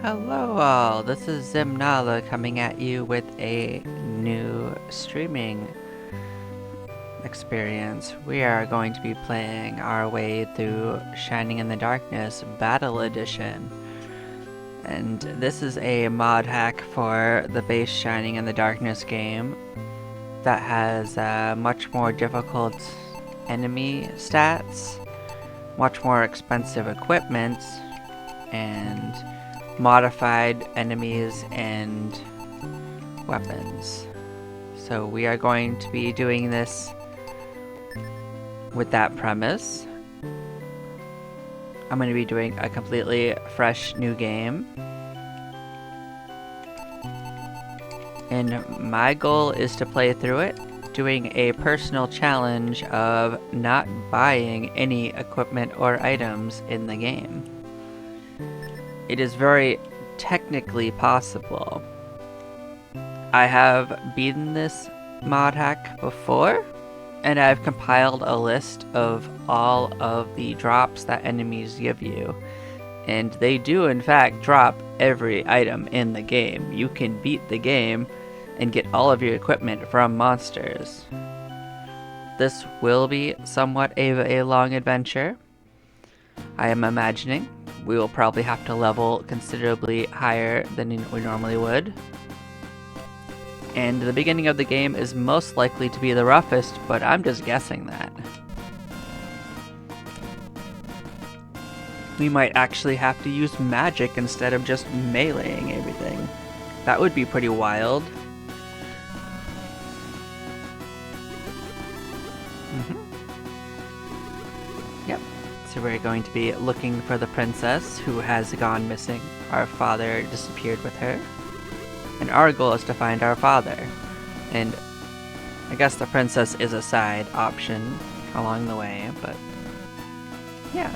Hello all, this is Zimnala coming at you with a new streaming experience. We are going to be playing our way through Shining in the Darkness Battle Edition. And this is a mod hack for the base Shining in the Darkness game that has much more difficult enemy stats, much more expensive equipment, and modified enemies and weapons. So we are going to be doing this with that premise. I'm going to be doing a completely fresh new game. And my goal is to play through it, doing a personal challenge of not buying any equipment or items in the game. It is very technically possible. I have beaten this mod hack before, and I've compiled a list of all of the drops that enemies give you. And they do in fact drop every item in the game. You can beat the game and get all of your equipment from monsters. This will be somewhat of a long adventure, I am imagining. We will probably have to level considerably higher than we normally would. And the beginning of the game is most likely to be the roughest, but I'm just guessing that. We might actually have to use magic instead of just meleeing everything. That would be pretty wild. Yep. So we're going to be looking for the princess who has gone missing. Our father disappeared with her. And our goal is to find our father. And I guess the princess is a side option along the way, but yeah.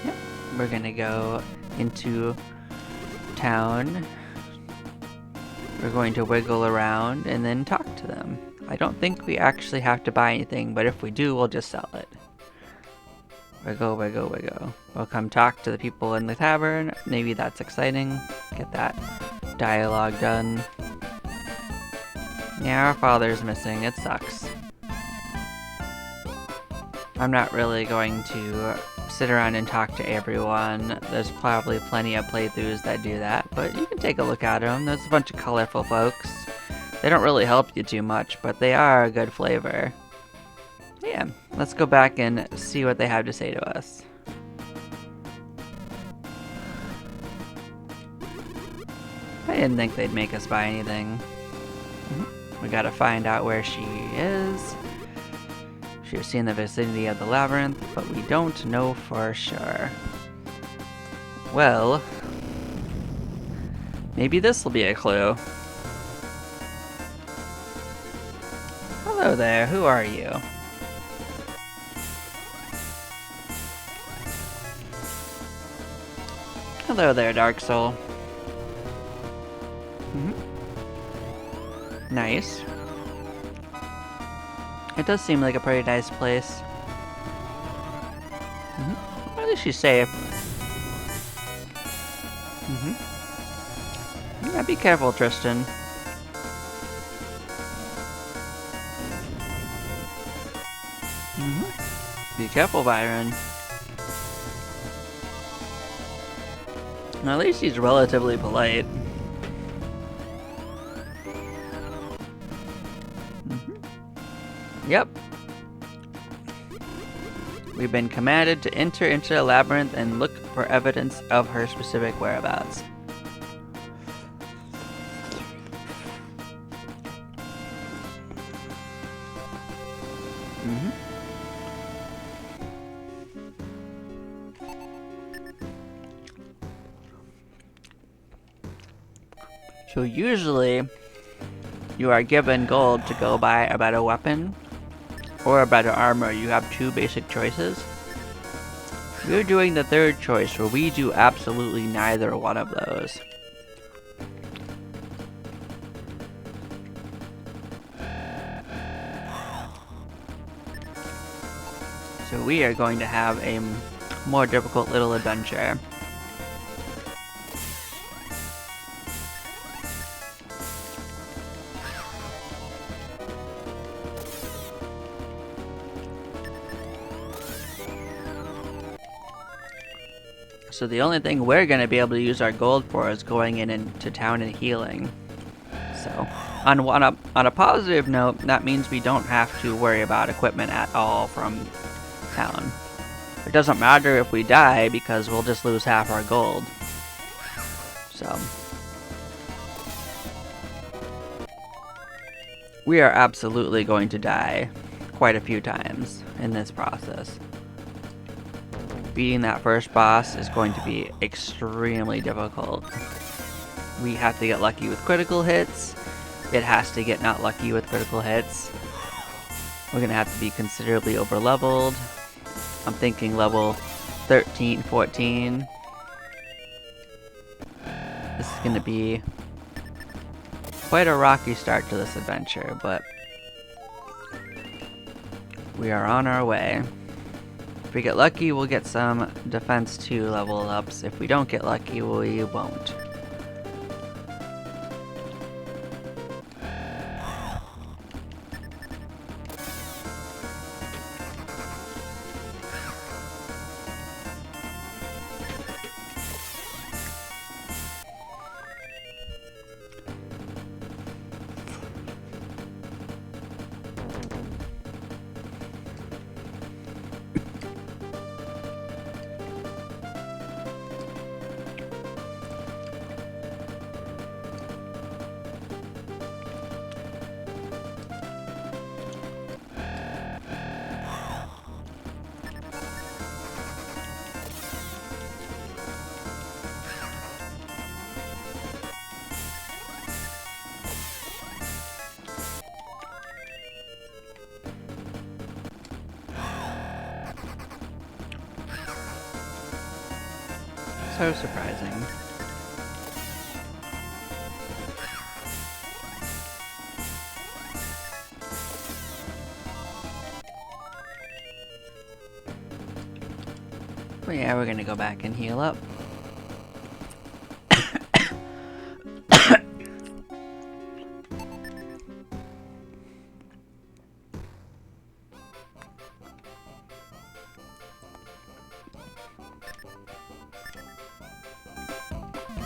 Yep. We're gonna go into town. We're going to wiggle around and then talk to them. I don't think we actually have to buy anything, but if we do, we'll just sell it. Wiggle, wiggle, wiggle. We'll come talk to the people in the tavern. Maybe that's exciting. Get that dialogue done. Yeah, our father's missing. It sucks. I'm not really going to sit around and talk to everyone. There's probably plenty of playthroughs that do that, but you can take a look at them. There's a bunch of colorful folks. They don't really help you too much, but they are a good flavor. Yeah, let's go back and see what they have to say to us. I didn't think they'd make us buy anything. We gotta find out where she is. She's in the vicinity of the labyrinth, but we don't know for sure. Well, maybe this will be a clue. Hello there, who are you? Hello there, Dark Soul. Nice. It does seem like a pretty nice place. At least she's safe. Yeah, be careful, Tristan. Be careful, Byron. At least he's relatively polite. Yep. We've been commanded to enter into the labyrinth and look for evidence of her specific whereabouts. So usually, you are given gold to go buy a better weapon or a better armor. You have two basic choices. We're doing the third choice, where we do absolutely neither one of those. So we are going to have a more difficult little adventure. So the only thing we're going to be able to use our gold for is going into town and healing. So on a positive note, that means we don't have to worry about equipment at all from town. It doesn't matter if we die because we'll just lose half our gold. So we are absolutely going to die quite a few times in this process. Beating that first boss is going to be extremely difficult. We have to get lucky with critical hits. It has to get not lucky with critical hits. We're going to have to be considerably over leveled. I'm thinking level 13, 14. This is going to be quite a rocky start to this adventure, but we are on our way. If we get lucky, we'll get some defense 2 level ups. If we don't get lucky, we won't. So surprising. But yeah, we're gonna go back and heal up.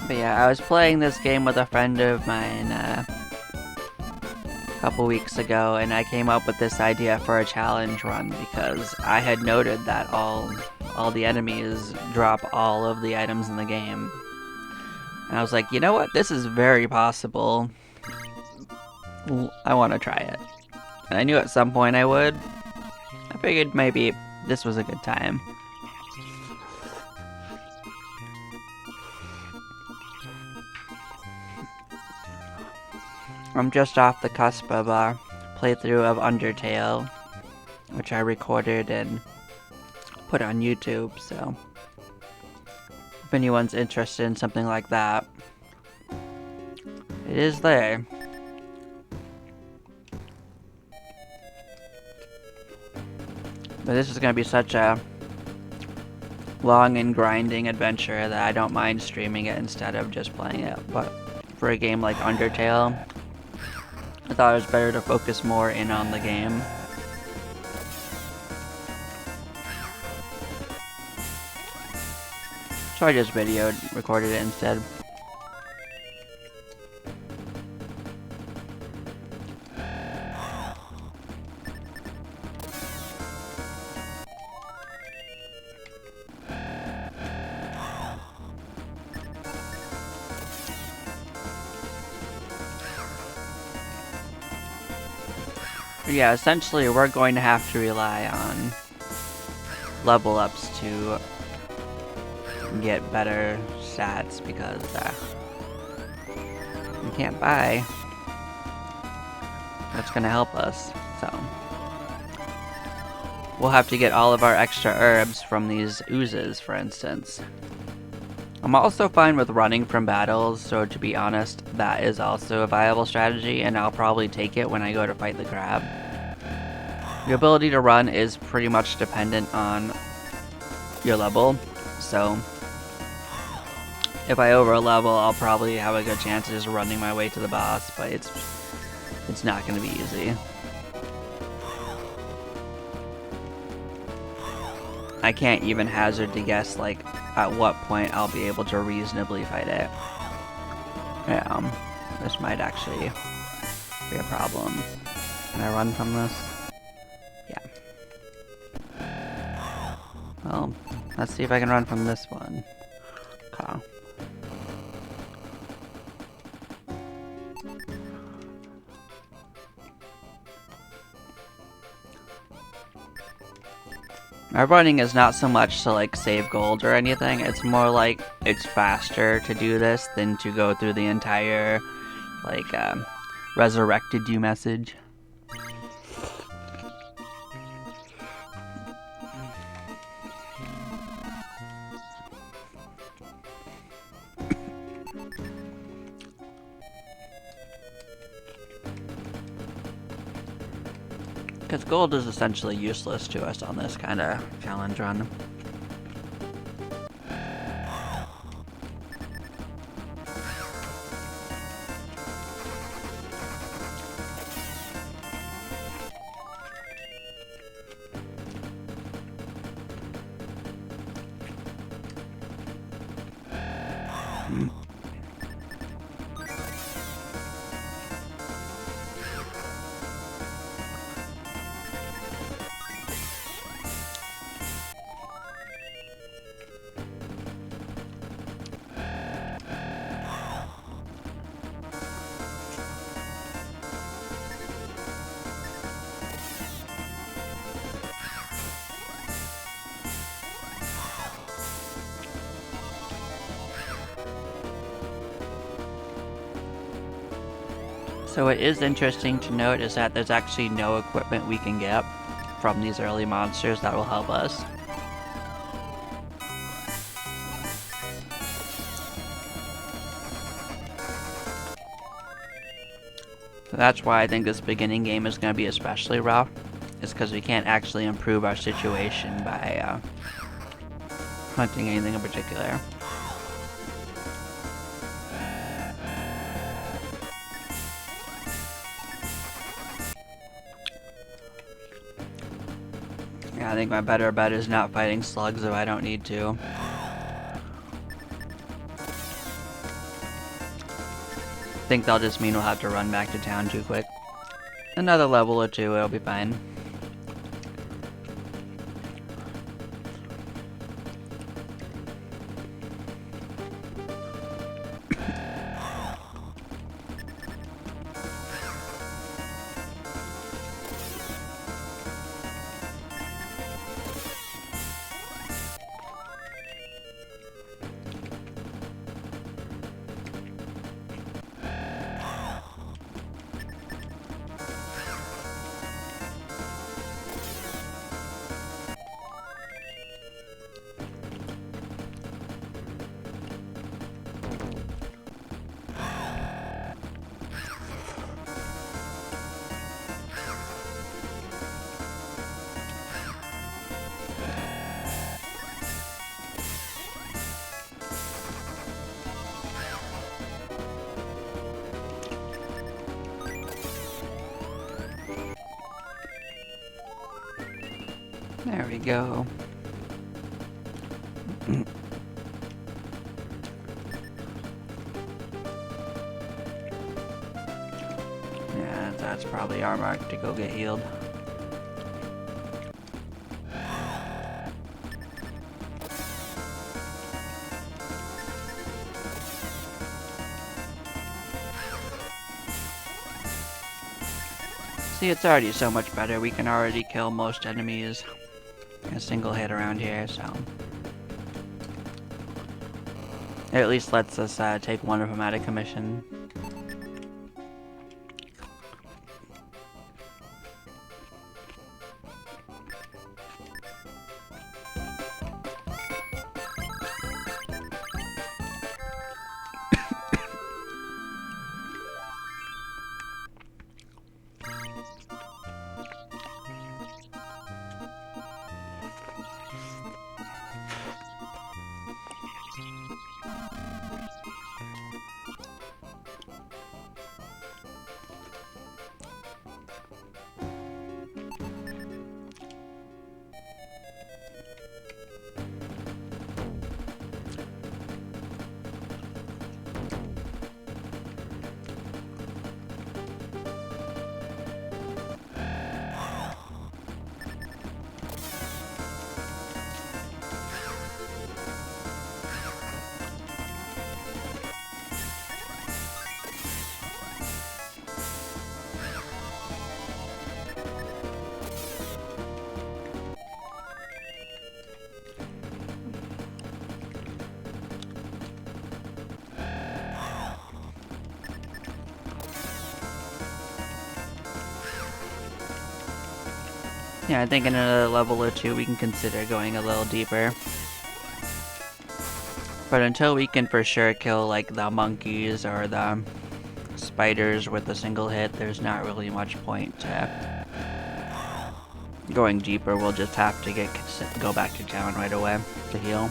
But yeah, I was playing this game with a friend of mine a couple weeks ago, and I came up with this idea for a challenge run because I had noted that all the enemies drop all of the items in the game. And I was like, you know what? This is very possible. I want to try it. And I knew at some point I would. I figured maybe this was a good time. I'm just off the cusp of a playthrough of Undertale, which I recorded and put on YouTube, so if anyone's interested in something like that, it is there. But this is going to be such a long and grinding adventure that I don't mind streaming it instead of just playing it. But for a game like Undertale, I thought it was better to focus more in on the game. So I just recorded it instead. Yeah, essentially we're going to have to rely on level ups to get better stats because we can't buy what's going to help us, so we'll have to get all of our extra herbs from these oozes, for instance. I'm also fine with running from battles, so to be honest, that is also a viable strategy, and I'll probably take it when I go to fight the crab. Your ability to run is pretty much dependent on your level, so if I over level, I'll probably have a good chance of just running my way to the boss, but it's not going to be easy. I can't even hazard to guess like at what point I'll be able to reasonably fight it. Yeah, this might actually be a problem. Can I run from this? Yeah. Well, let's see if I can run from this one. Okay. My running is not so much to like save gold or anything, it's more like it's faster to do this than to go through the entire like resurrected you message. Because gold is essentially useless to us on this kind of challenge run. So what is interesting to note is that there's actually no equipment we can get from these early monsters that will help us. So that's why I think this beginning game is going to be especially rough, is because we can't actually improve our situation by hunting anything in particular. Yeah, I think my better bet is not fighting slugs if I don't need to. I think they'll just mean we'll have to run back to town too quick. Another level or two, it'll be fine. There we go. Yeah, that's probably our mark to go get healed. See, it's already so much better. We can already kill most enemies in a single hit around here, so it at least lets us take one of them out of commission. Yeah, I think in another level or two we can consider going a little deeper. But until we can for sure kill like the monkeys or the spiders with a single hit, there's not really much point to going deeper. We'll just have to go back to town right away to heal.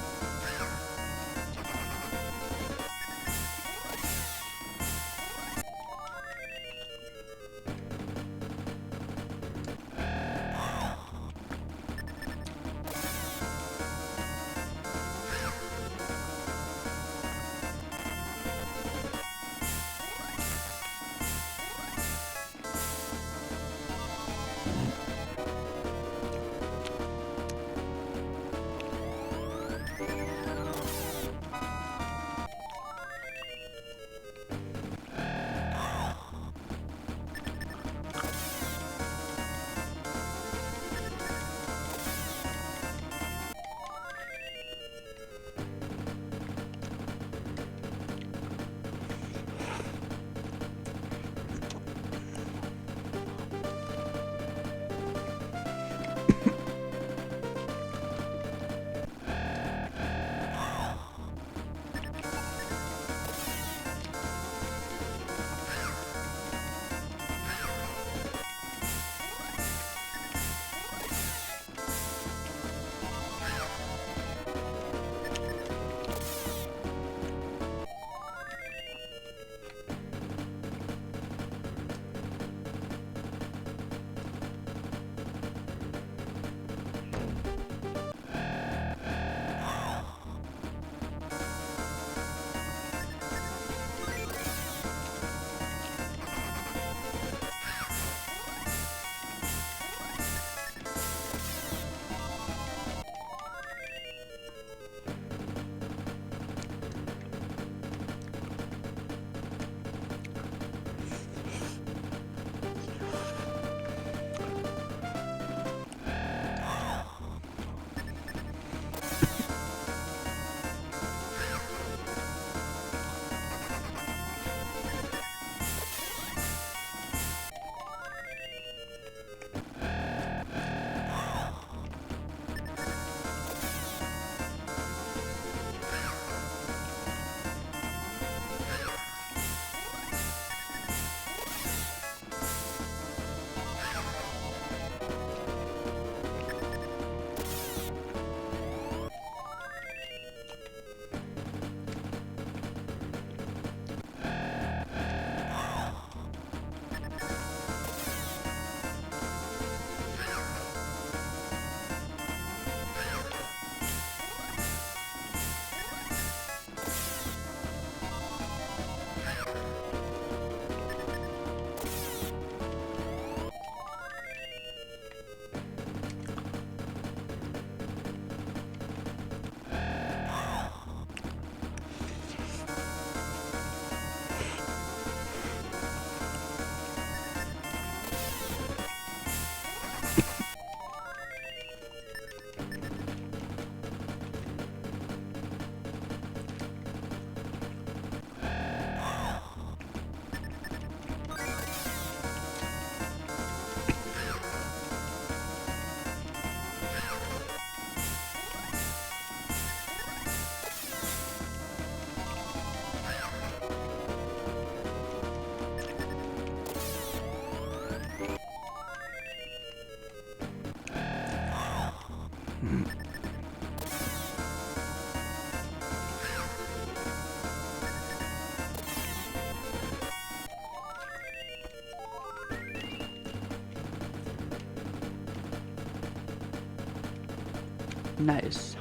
Nice.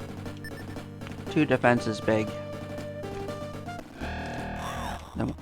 2 defense is big. No.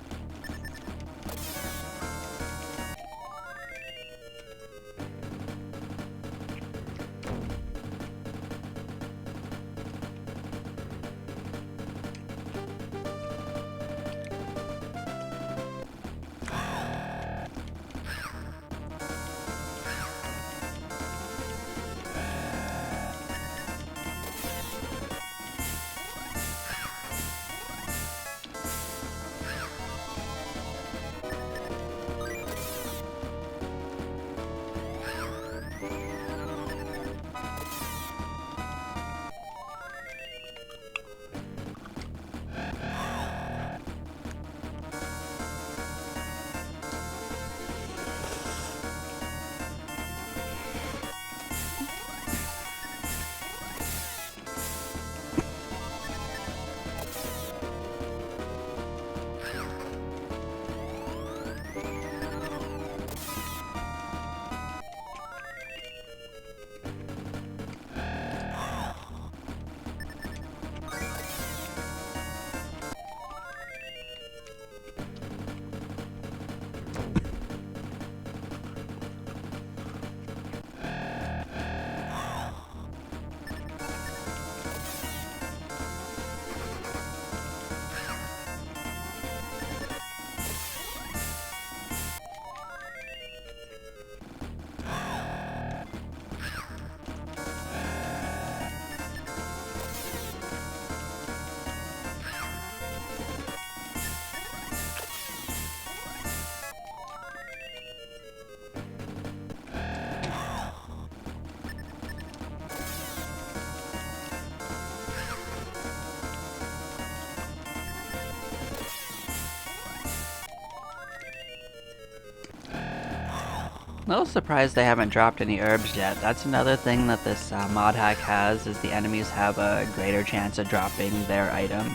A little surprised they haven't dropped any herbs yet. That's another thing that this mod hack has, is the enemies have a greater chance of dropping their item.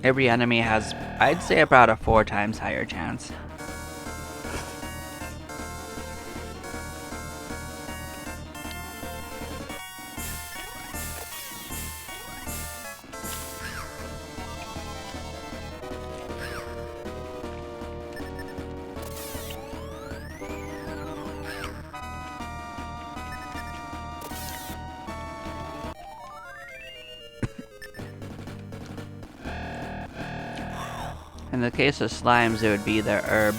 Every enemy has, I'd say, about a 4 times higher chance. In the case of slimes, it would be their herb.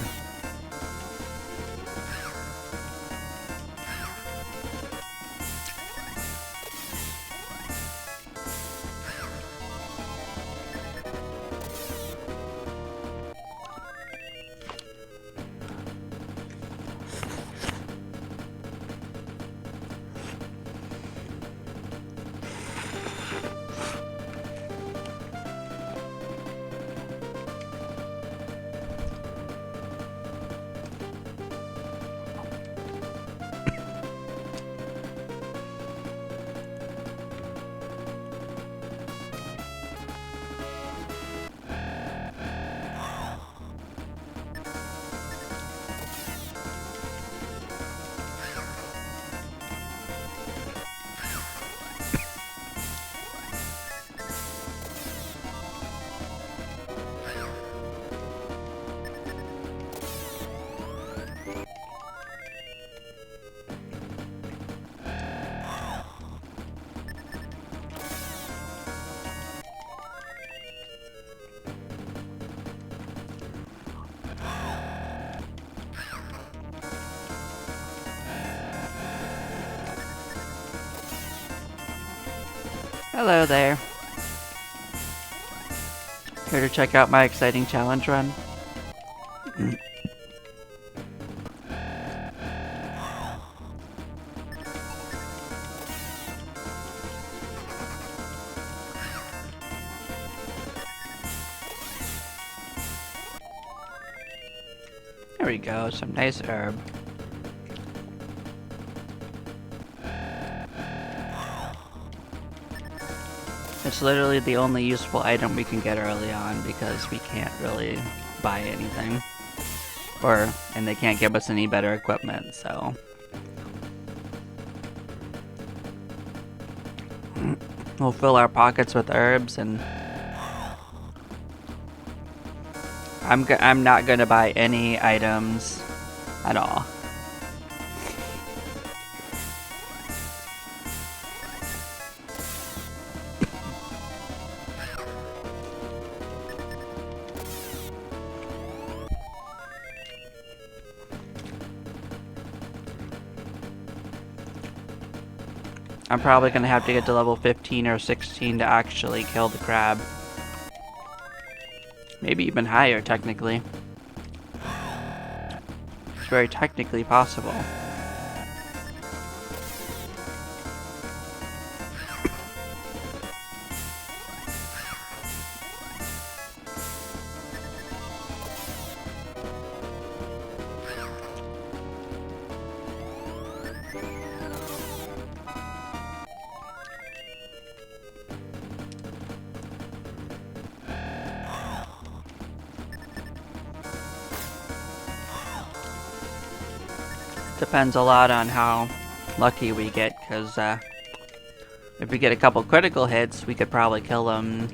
Hello there. Here to check out my exciting challenge run? There we go, some nice herb. It's literally the only useful item we can get early on because we can't really buy anything. And they can't give us any better equipment, so. We'll fill our pockets with herbs, and I'm not gonna buy any items at all. I'm probably gonna have to get to level 15 or 16 to actually kill the crab. Maybe even higher, technically. It's very technically possible. Depends a lot on how lucky we get, because if we get a couple critical hits, we could probably kill him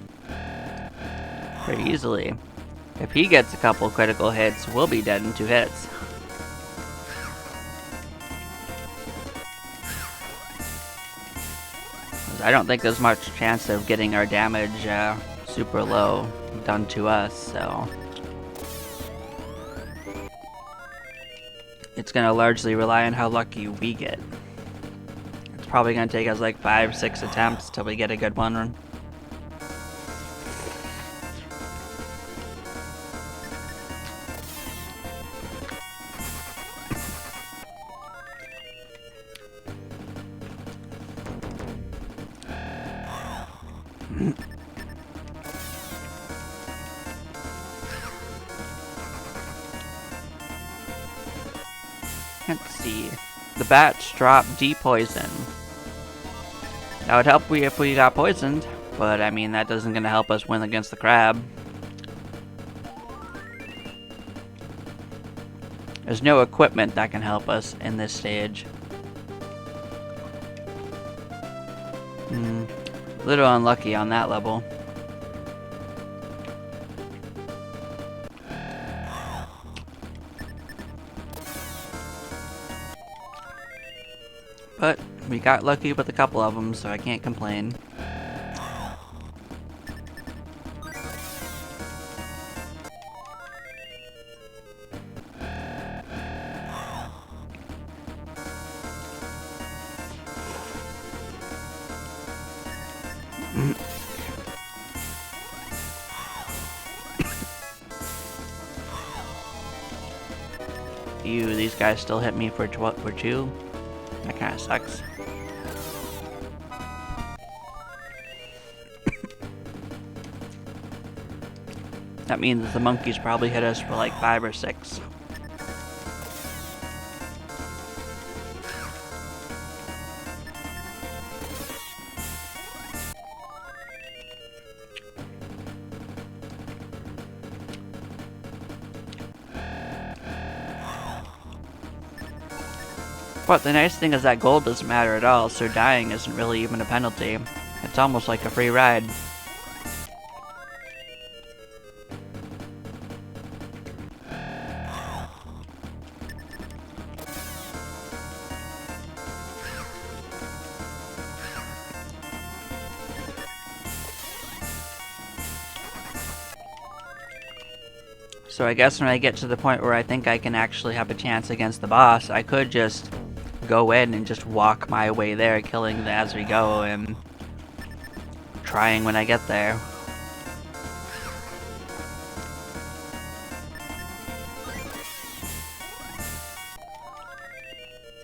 pretty easily. If he gets a couple critical hits, we'll be dead in 2 hits. I don't think there's much chance of getting our damage super low done to us, so it's gonna largely rely on how lucky we get. It's probably gonna take us like 5-6 attempts till we get a good one. Let's see. The bats drop depoison. That would help if we got poisoned, but I mean, that isn't going to help us win against the crab. There's no equipment that can help us in this stage. A little unlucky on that level. But we got lucky with a couple of them, so I can't complain. Ew, these guys still hit me for 2. That kind of sucks. That means the monkeys probably hit us for like 5 or 6. But the nice thing is that gold doesn't matter at all, so dying isn't really even a penalty. It's almost like a free ride. So I guess when I get to the point where I think I can actually have a chance against the boss, I could just go in and just walk my way there, killing as we go and trying when I get there.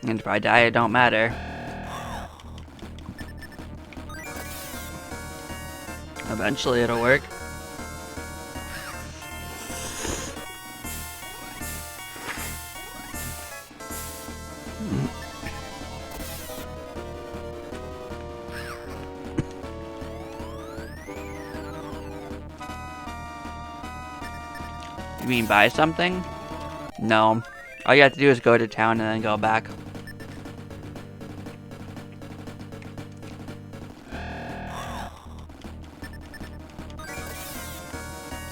And if I die, it don't matter. Eventually it'll work. You mean buy something? No. All you have to do is go to town and then go back.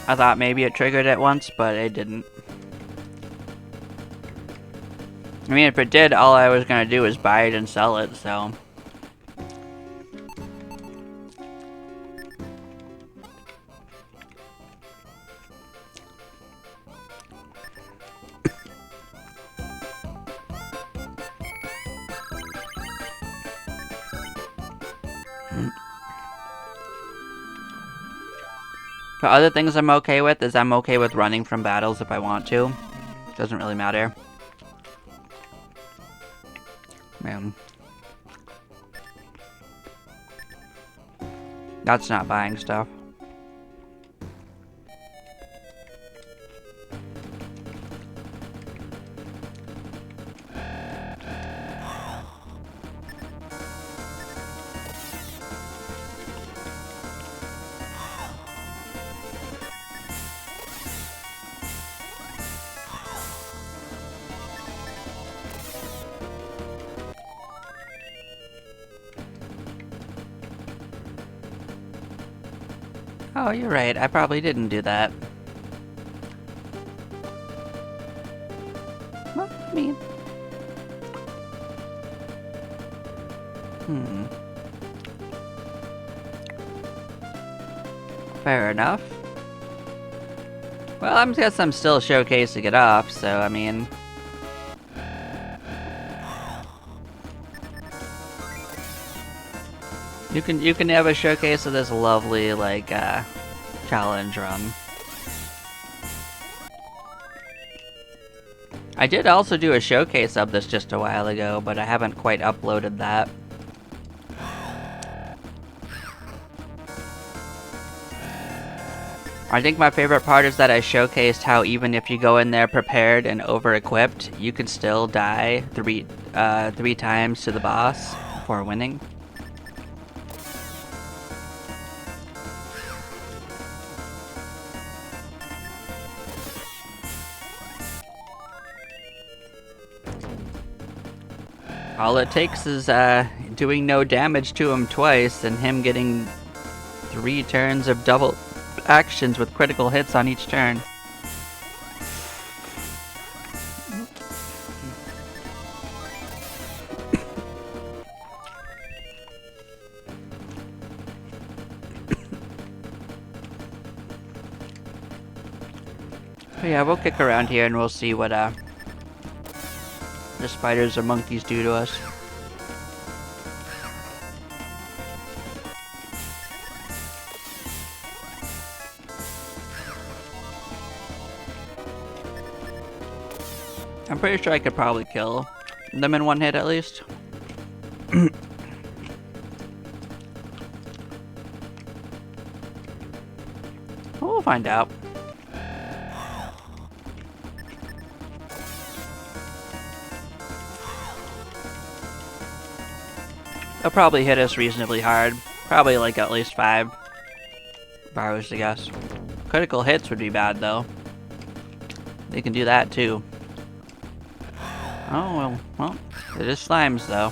I thought maybe it triggered it once, but it didn't. I mean, if it did, all I was gonna do is buy it and sell it, so... But other things I'm okay with is I'm okay with running from battles if I want to. Doesn't really matter. Man. That's not buying stuff. Oh, you're right. I probably didn't do that. Well, I mean... Fair enough. Well, I guess I'm still showcasing it off, so, I mean... You can have a showcase of this lovely, like, challenge run. I did also do a showcase of this just a while ago, but I haven't quite uploaded that. I think my favorite part is that I showcased how even if you go in there prepared and over-equipped, you can still die three times to the boss before winning. All it takes is doing no damage to him twice and him getting 3 turns of double actions with critical hits on each turn. But yeah, we'll kick around here and we'll see what the spiders or monkeys do to us. I'm pretty sure I could probably kill them in one hit at least. We'll find out. They'll probably hit us reasonably hard. Probably like at least 5. If I was to guess. Critical hits would be bad though. They can do that too. Oh, well, it is slimes though.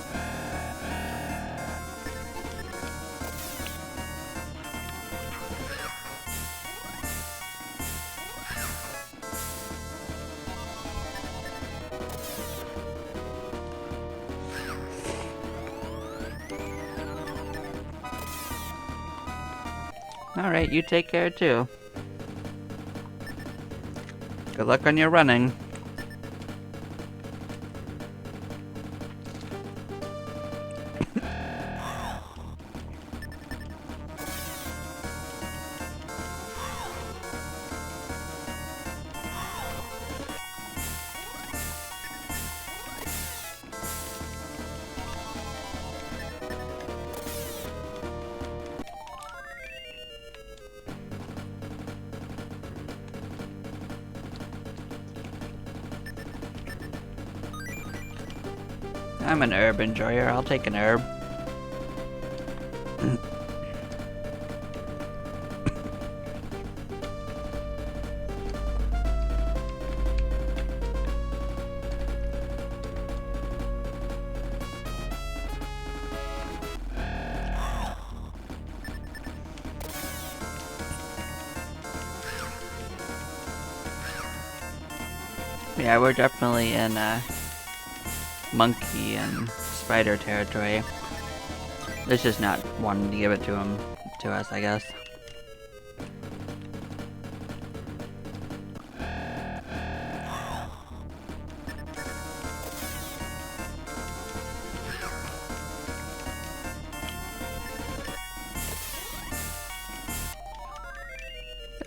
Alright, you take care too. Good luck on your running. I'm an herb enjoyer, I'll take an herb. Yeah, we're definitely in monkey and spider territory. It's just not wanting to give it to us, I guess.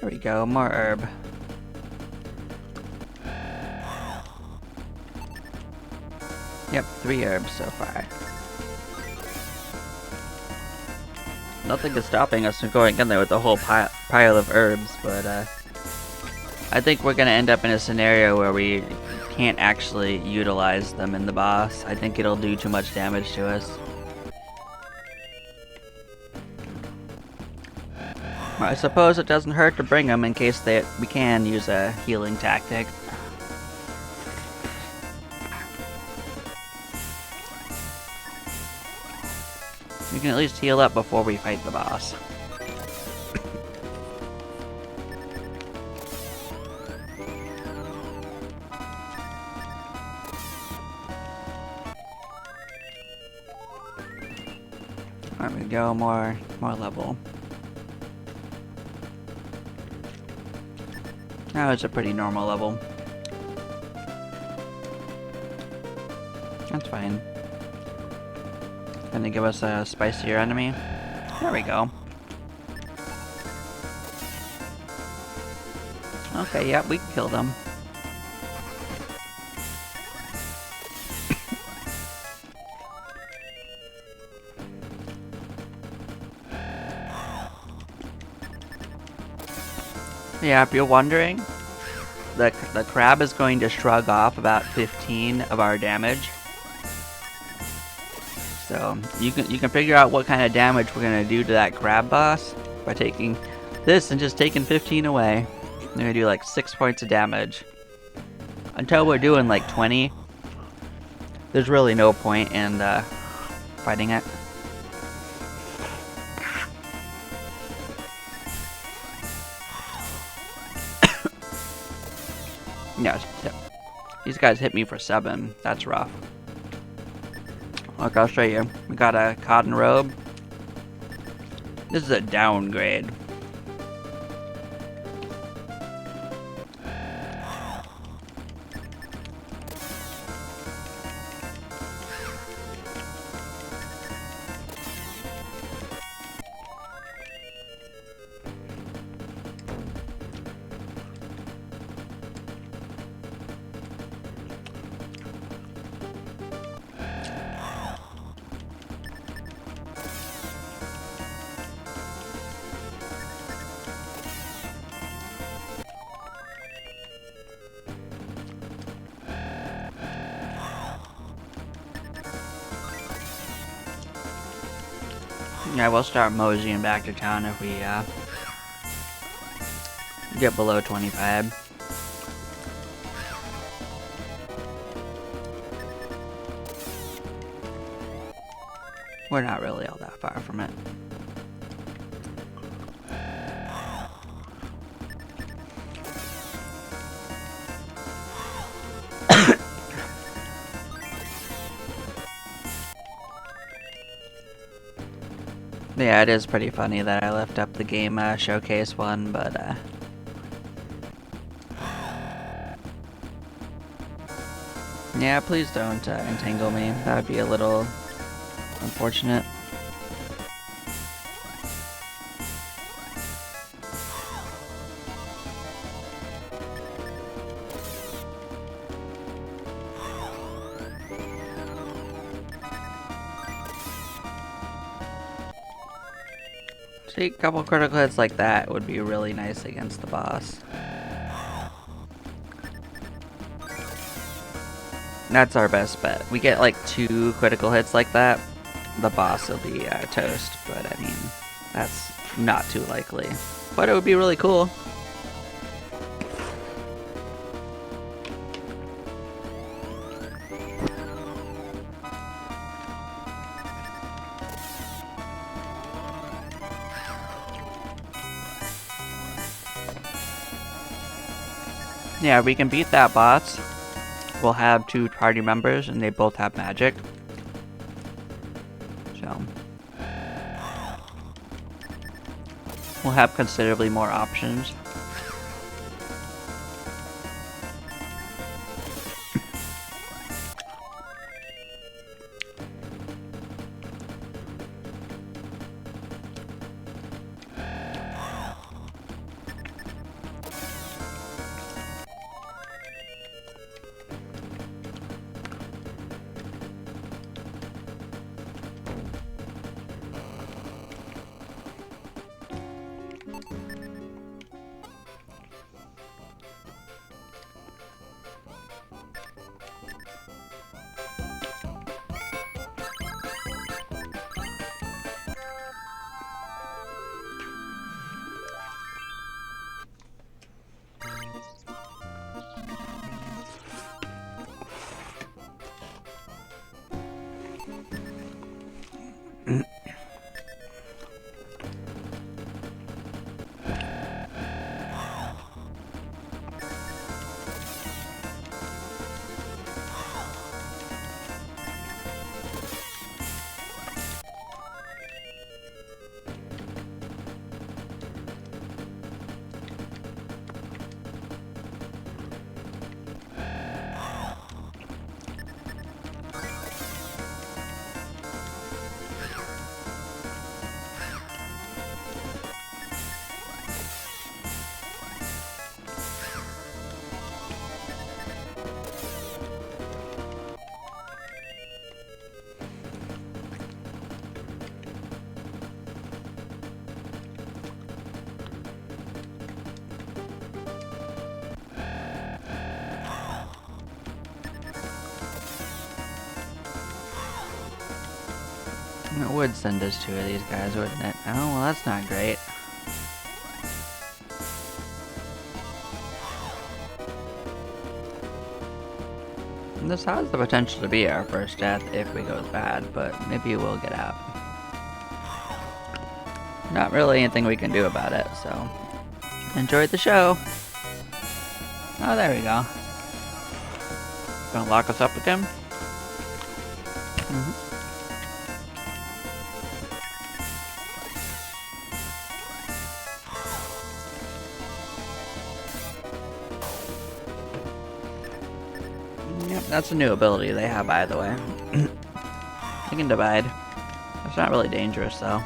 There we go, more herb. Yep, 3 herbs so far. Nothing is stopping us from going in there with a whole pile of herbs, but I think we're gonna end up in a scenario where we can't actually utilize them in the boss. I think it'll do too much damage to us. I suppose it doesn't hurt to bring them in case we can use a healing tactic. We can at least heal up before we fight the boss. There we go, more level. Now it's a pretty normal level. That's fine. Gonna give us a spicier enemy. There we go. Okay, yeah, we can kill them. Yeah, if you're wondering, the crab is going to shrug off about 15 of our damage. So you can figure out what kind of damage we're gonna do to that crab boss by taking this and just taking 15 away. We're gonna do like 6 points of damage. Until we're doing like 20, there's really no point in fighting it. Yeah, these guys hit me for 7. That's rough. Look, I'll show you. We got a cotton robe. This is a downgrade. Yeah, we'll start moseying back to town if we get below 25. We're not really all that far from it. Yeah, it is pretty funny that I left up the game showcase one, but yeah, please don't entangle me. That would be a little unfortunate. See, a couple critical hits like that would be really nice against the boss. That's our best bet. We get like 2 critical hits like that, the boss will be toast, but I mean, that's not too likely. But it would be really cool. Yeah, we can beat that boss. We'll have 2 party members and they both have magic. So we'll have considerably more options. It would send us two of these guys, wouldn't it? Oh, well, that's not great. This has the potential to be our first death if we go bad, but maybe we'll get out. Not really anything we can do about it, so enjoy the show. Oh, there we go. Gonna lock us up with him? Mm-hmm. Yep, that's a new ability they have, by the way. You can divide. It's not really dangerous, though.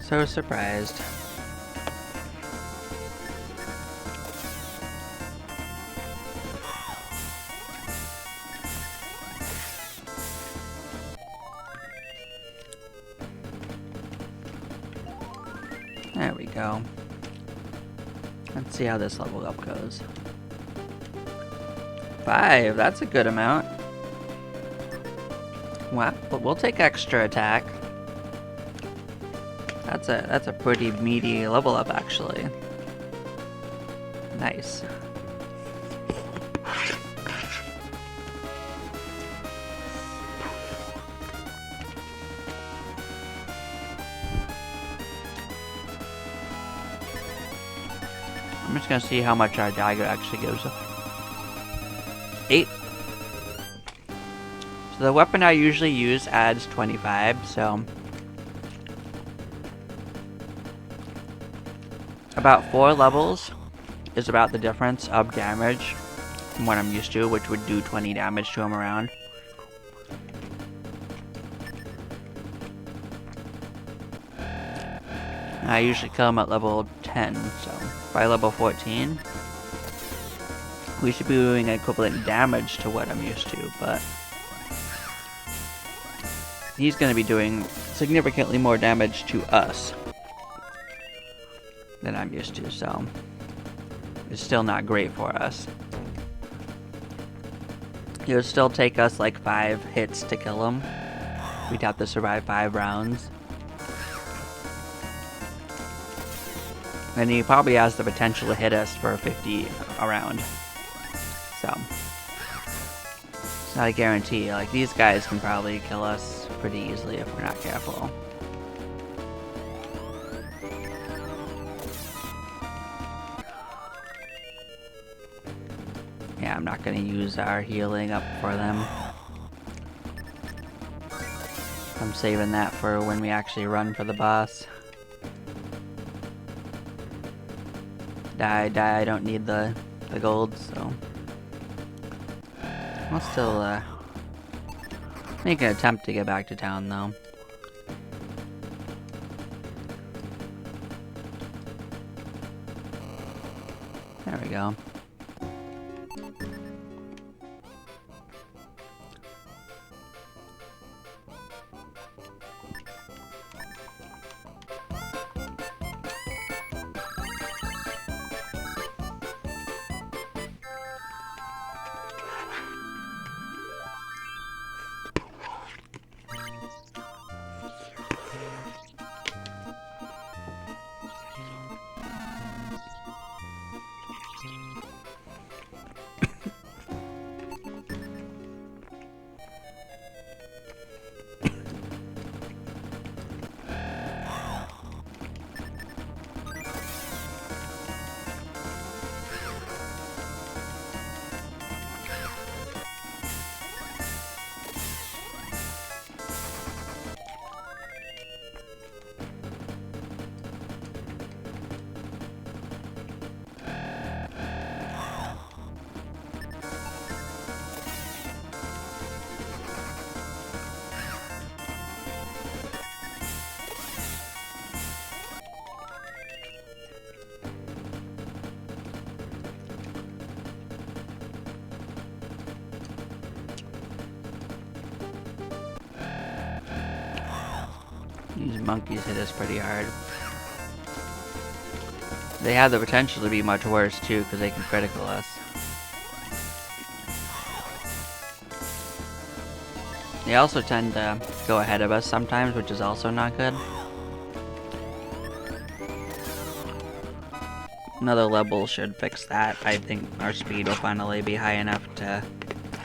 So surprised. There we go. Let's see how this level up goes. 5, that's a good amount. Wow, but we'll take extra attack. That's a pretty meaty level up, actually. Nice. I'm just gonna see how much our dagger actually gives. 8. So the weapon I usually use adds 25, so about 4 levels is about the difference of damage from what I'm used to, which would do 20 damage to him around. I usually kill him at level 10, so by level 14, we should be doing equivalent damage to what I'm used to, but he's going to be doing significantly more damage to us than I'm used to, so it's still not great for us. It would still take us like 5 hits to kill him. We'd have to survive 5 rounds. And he probably has the potential to hit us for 50 a round. So, it's not a guarantee. Like, these guys can probably kill us pretty easily if we're not careful. Yeah, I'm not gonna use our healing up for them. I'm saving that for when we actually run for the boss. Die, I don't need the gold, so I'll still make an attempt to get back to town, though. There we go. These monkeys hit us pretty hard. They have the potential to be much worse too, because they can critical us. They also tend to go ahead of us sometimes, which is also not good. Another level should fix that. I think our speed will finally be high enough to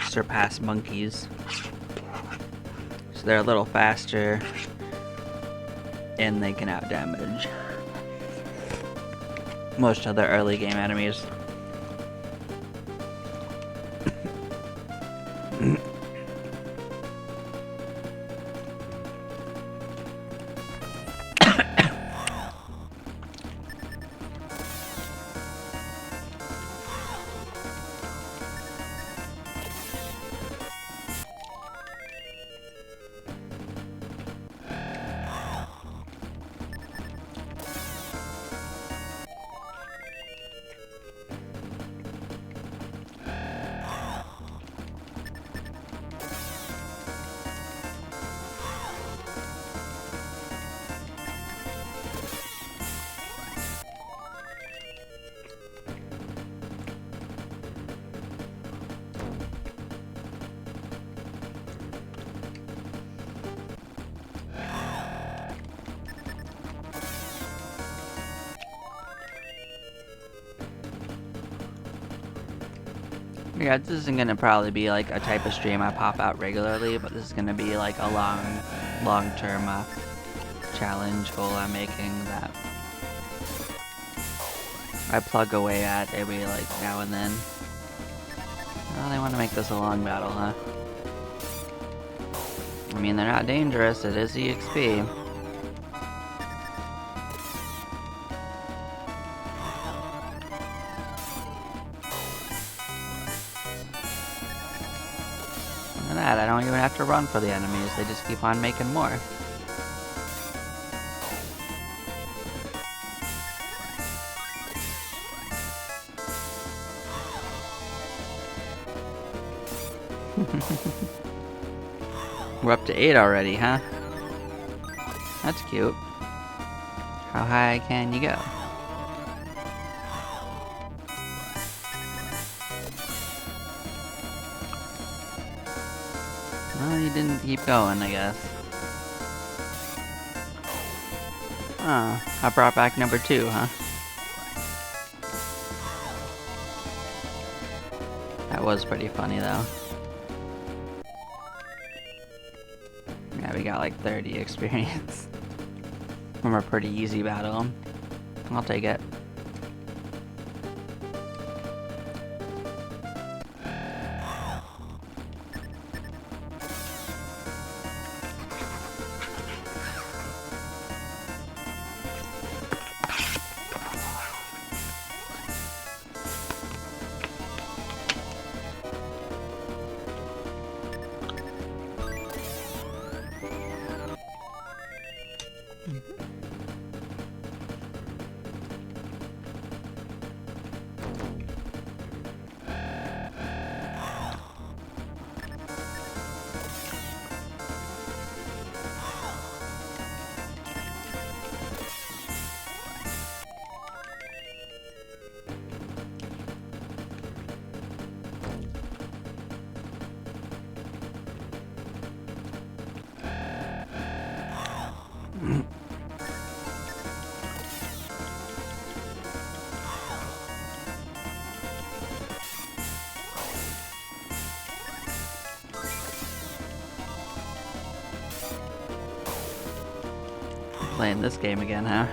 surpass monkeys. So they're a little faster, and they can outdamage most other early game enemies. Yeah, this isn't gonna probably be like a type of stream I pop out regularly, but this is gonna be like a long-term challenge goal I'm making that I plug away at every like now and then. Well, they want to make this a long battle, huh? I mean, they're not dangerous, it is EXP. Look at that, I don't even have to run for the enemies, they just keep on making more. We're up to 8 already, huh? That's cute. How high can you go? Well, you didn't keep going, I guess. Oh, I brought back number 2, huh? That was pretty funny, though. Yeah, we got like 30 experience from a pretty easy battle. I'll take it. Playing this game again, huh?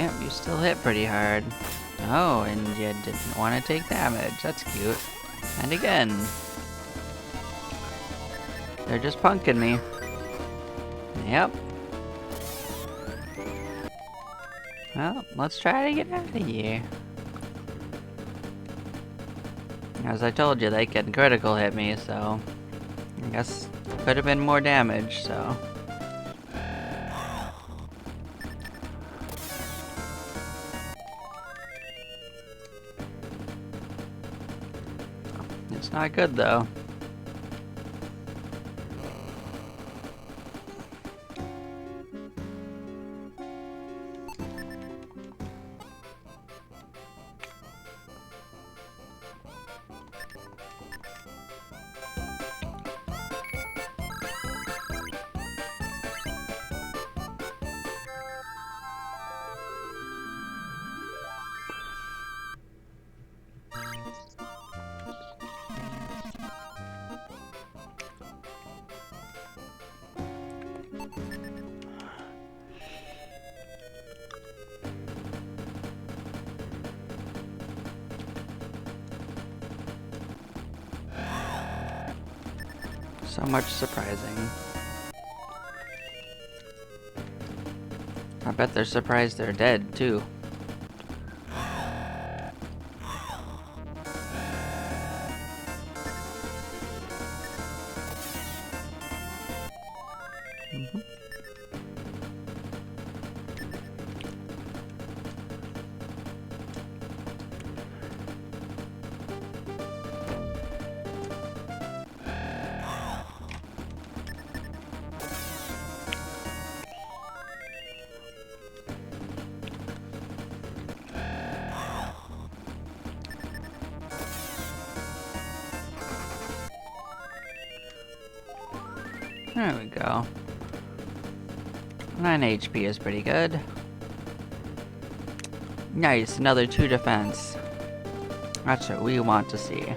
Yep, you still hit pretty hard. Oh, and you didn't want to take damage. That's cute. And again. They're just punking me. Yep. Well, let's try to get out of here. As I told you, they can critical hit me, so... I guess could have been more damage, so... It's not good, though. So much surprising. I bet they're surprised they're dead, too. There we go. 9 HP is pretty good. Nice, another 2 defense. That's what we want to see.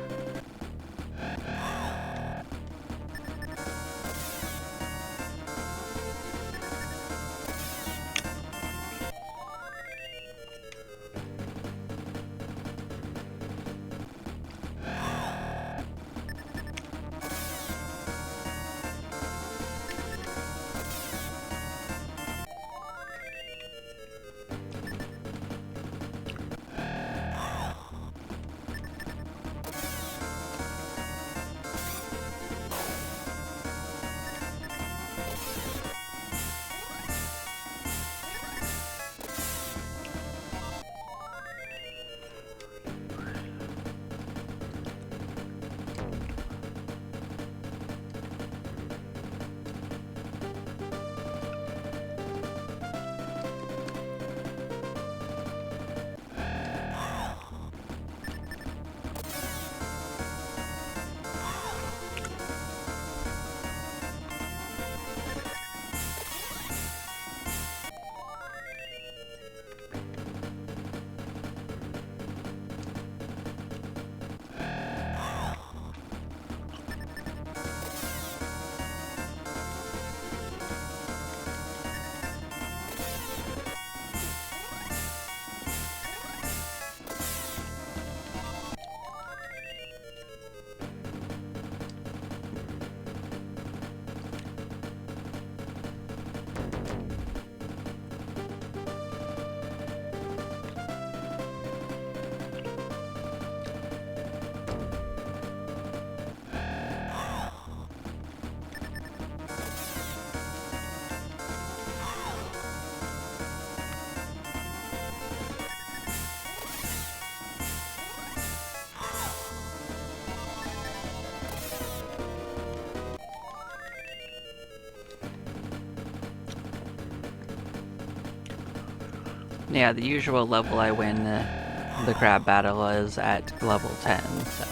Yeah, the usual level I win the crab battle is at level 10, so...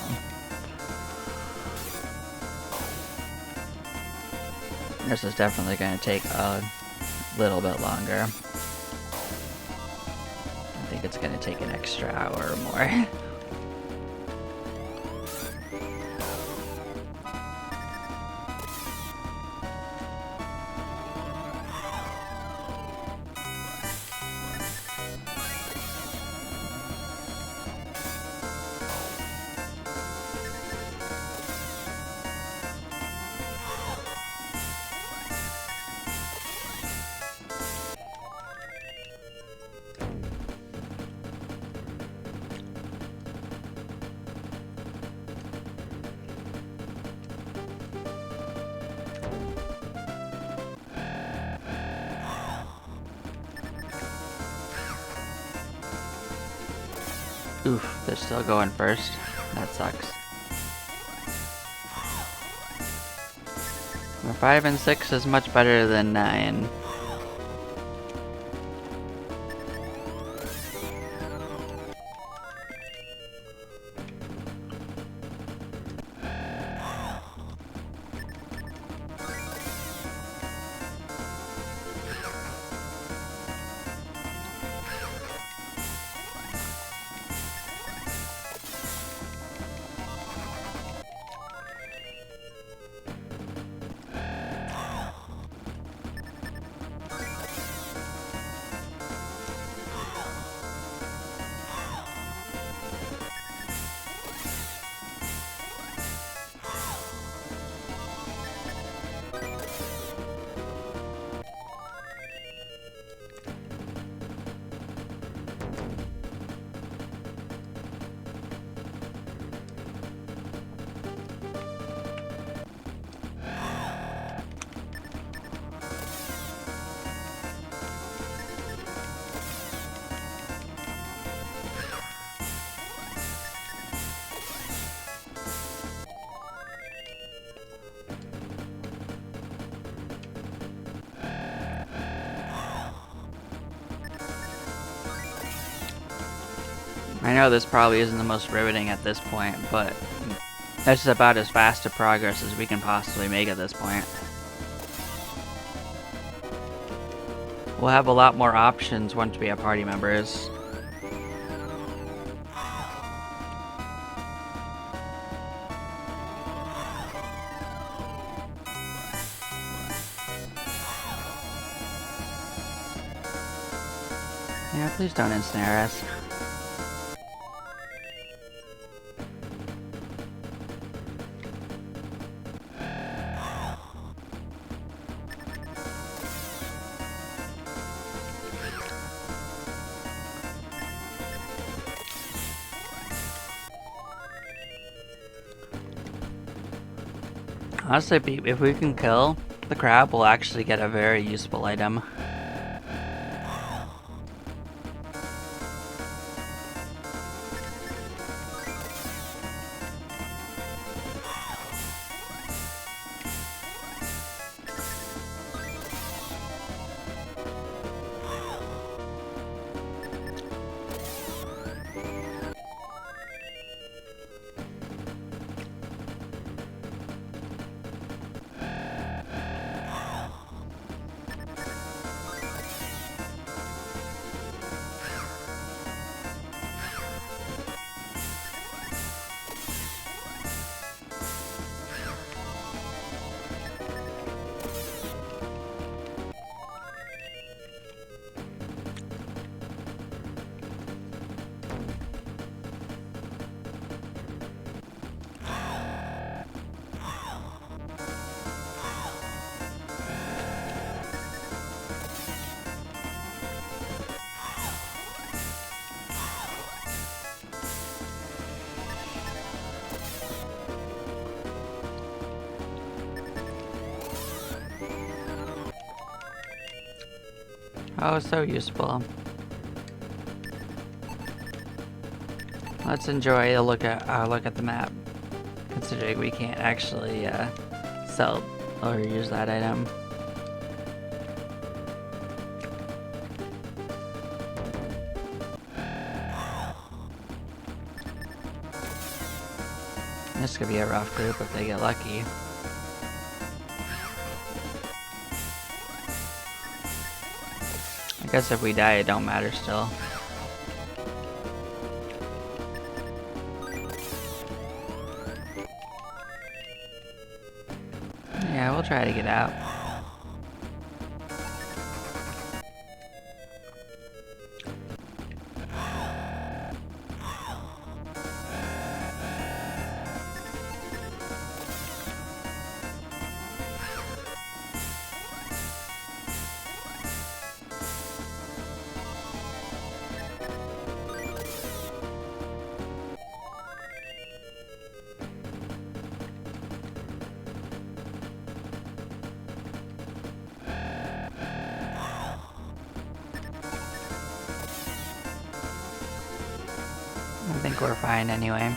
This is definitely going to take a little bit longer. I think it's going to take an extra hour or more. Oof, they're still going first. That sucks. 5 and 6 is much better than 9. I know this probably isn't the most riveting at this point, but this is about as fast a progress as we can possibly make at this point. We'll have a lot more options once we have party members. Yeah, please don't ensnare us. Honestly, if we can kill the crab, we'll actually get a very useful item. Oh, so useful. Let's enjoy a look at the map, considering we can't actually sell or use that item. This could be a rough group if they get lucky. I guess if we die, it don't matter still. Yeah, we'll try to get out. we're fine anyway.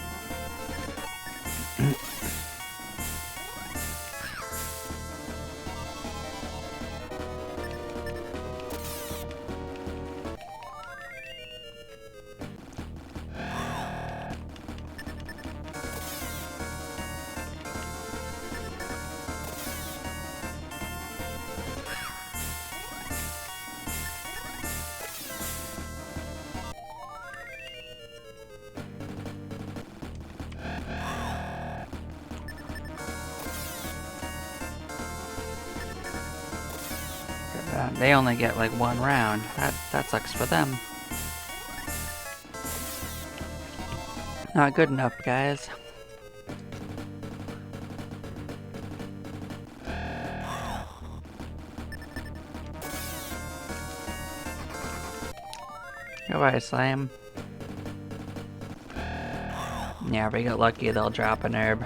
They only get like one round. That sucks for them. Not good enough, guys. Goodbye, Slime. Yeah, if we get lucky, they'll drop an herb.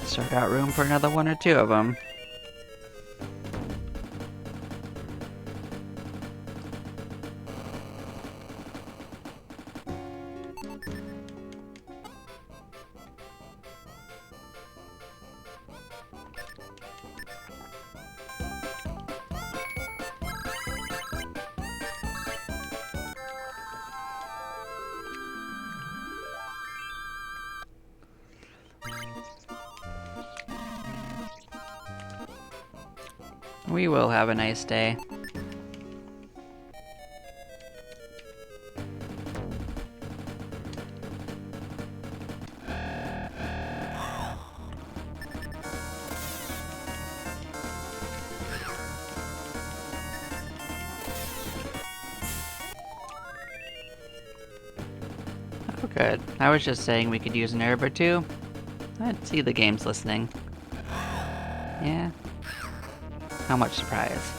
So got room for another one or two of them. We will have a nice day. Oh, good. I was just saying we could use an herb or two. I'd see the game's listening. Yeah. How much surprise?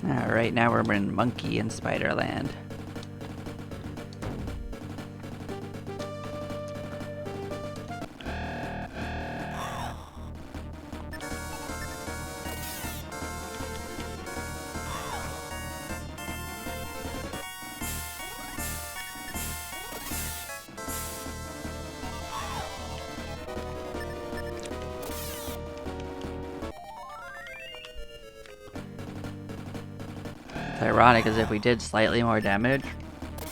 Alright, now we're in Monkey and Spider Land. What's ironic is if we did slightly more damage,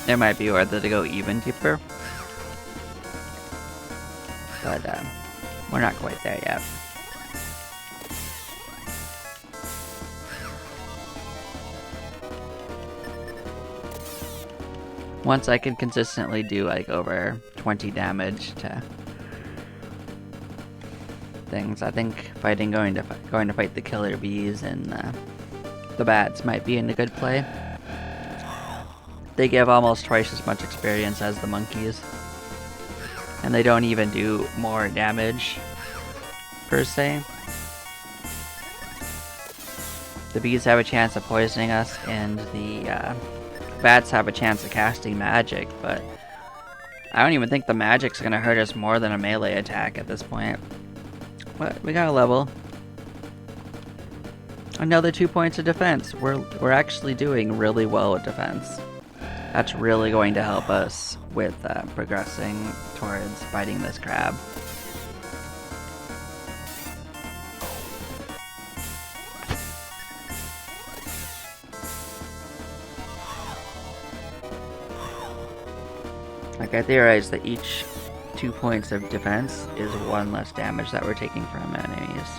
there might be worth it to go even deeper. But we're not quite there yet. Once I can consistently do like over 20 damage to things, I think going to fight the killer bees and the bats might be in a good play. They give almost twice as much experience as the monkeys, and they don't even do more damage per se. The bees have a chance of poisoning us, and the bats have a chance of casting magic, but I don't even think the magic's gonna hurt us more than a melee attack at this point. What? We got a level. Another 2 points of defense. We're actually doing really well with defense. That's really going to help us with progressing towards fighting this crab. Like, I theorize that each 2 points of defense is 1 less damage that we're taking from enemies.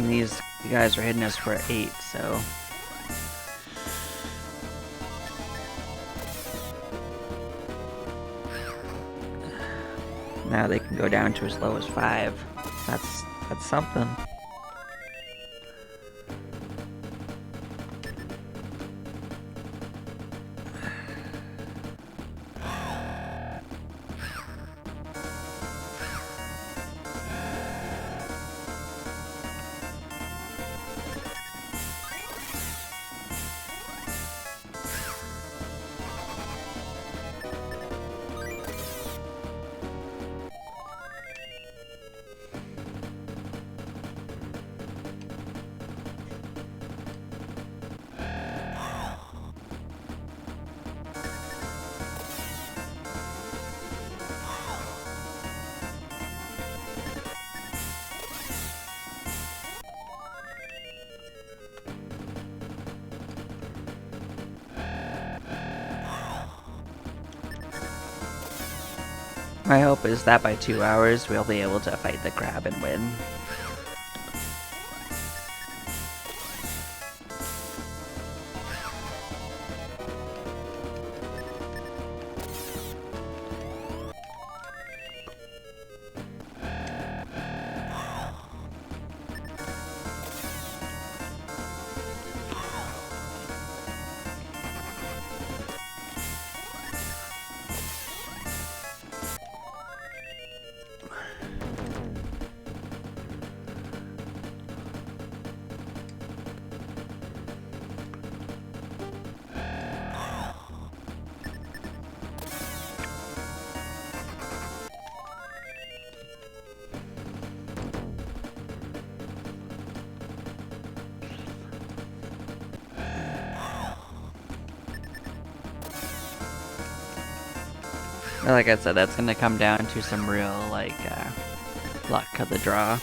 mean, these guys are hitting us for 8, so... Now they can go down to as low as 5. That's something. My hope is that by 2 hours we'll be able to fight the crab and win. Like I said, that's gonna come down to some real, luck of the draw.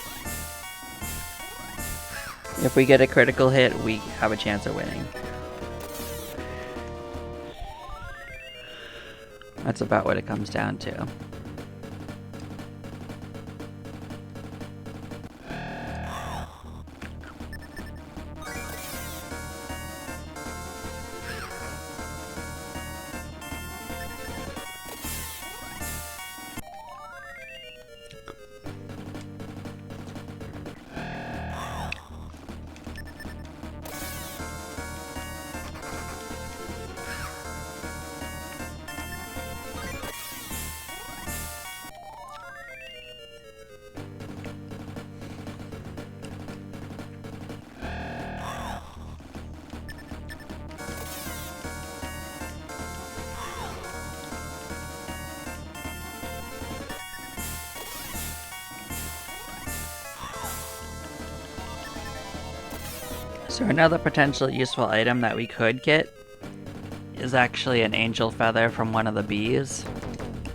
If we get a critical hit, we have a chance of winning. That's about what it comes down to. So another potential useful item that we could get is actually an angel feather from one of the bees.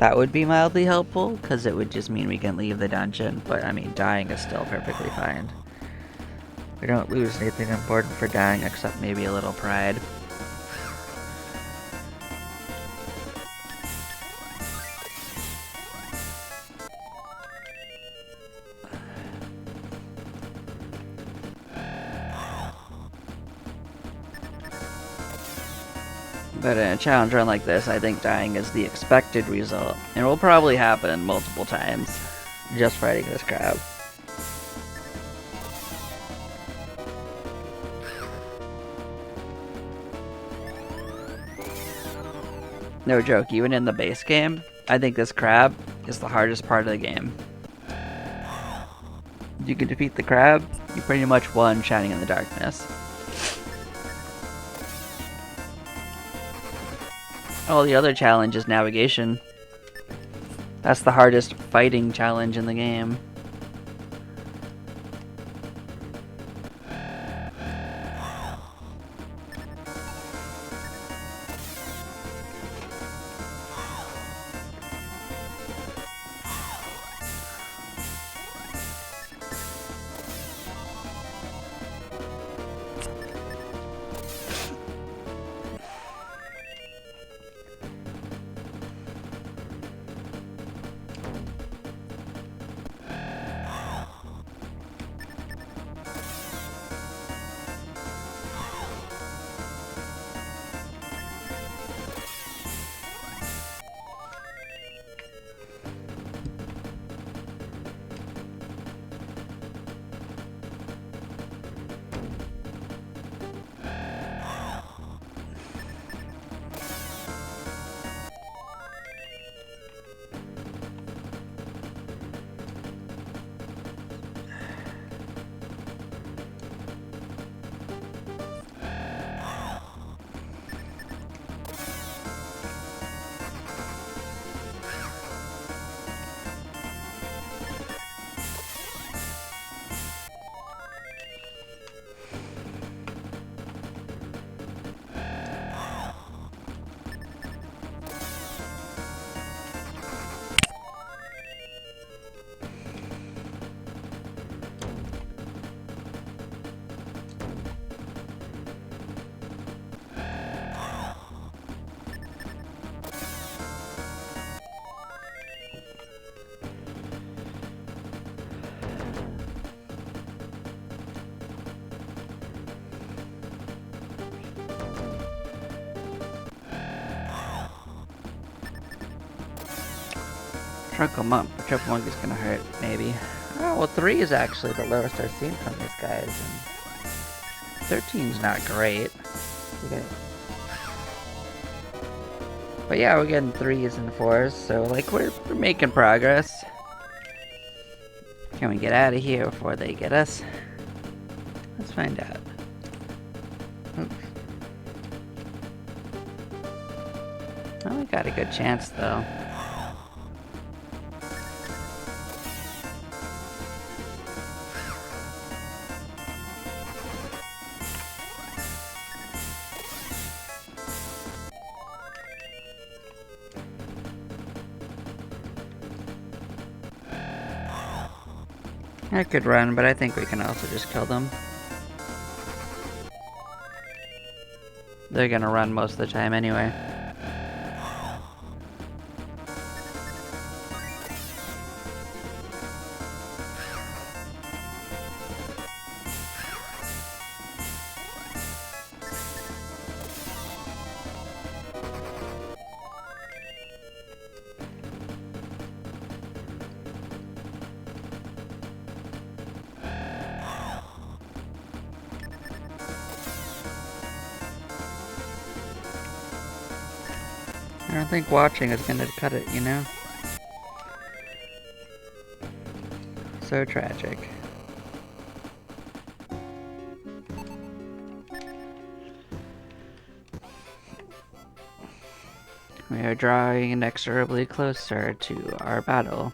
That would be mildly helpful, because it would just mean we can leave the dungeon, but I mean, dying is still perfectly fine. We don't lose anything important for dying except maybe a little pride. But in a challenge run like this, I think dying is the expected result, and will probably happen multiple times, just fighting this crab. No joke, even in the base game, I think this crab is the hardest part of the game. If you can defeat the crab, you pretty much won Shining in the Darkness. Oh, the other challenge is navigation. That's the hardest fighting challenge in the game. Trunkamunk, but Trunkamunk is gonna hurt, maybe. Oh, well 3 is actually the lowest I've seen from these guys, and 13's not great. Okay. But yeah, we're getting 3s and 4s, so like we're making progress. Can we get out of here before they get us? Let's find out. Oops. Well, we got a good chance though. I could run, but I think we can also just kill them. They're gonna run most of the time anyway. I don't think watching is gonna cut it, you know? So tragic. We are drawing inexorably closer to our battle.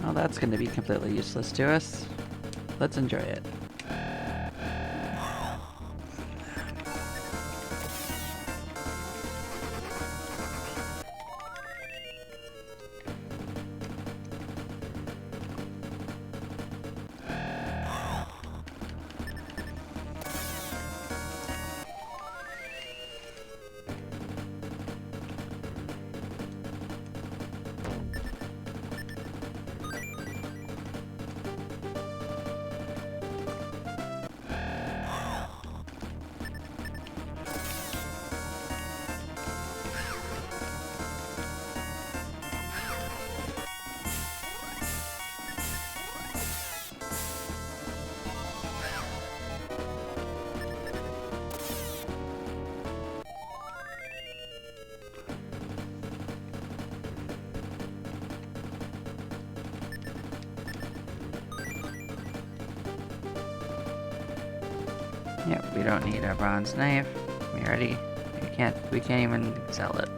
Well, that's going to be completely useless to us. Let's enjoy it. Yep, we don't need our bronze knife. We can't even sell it.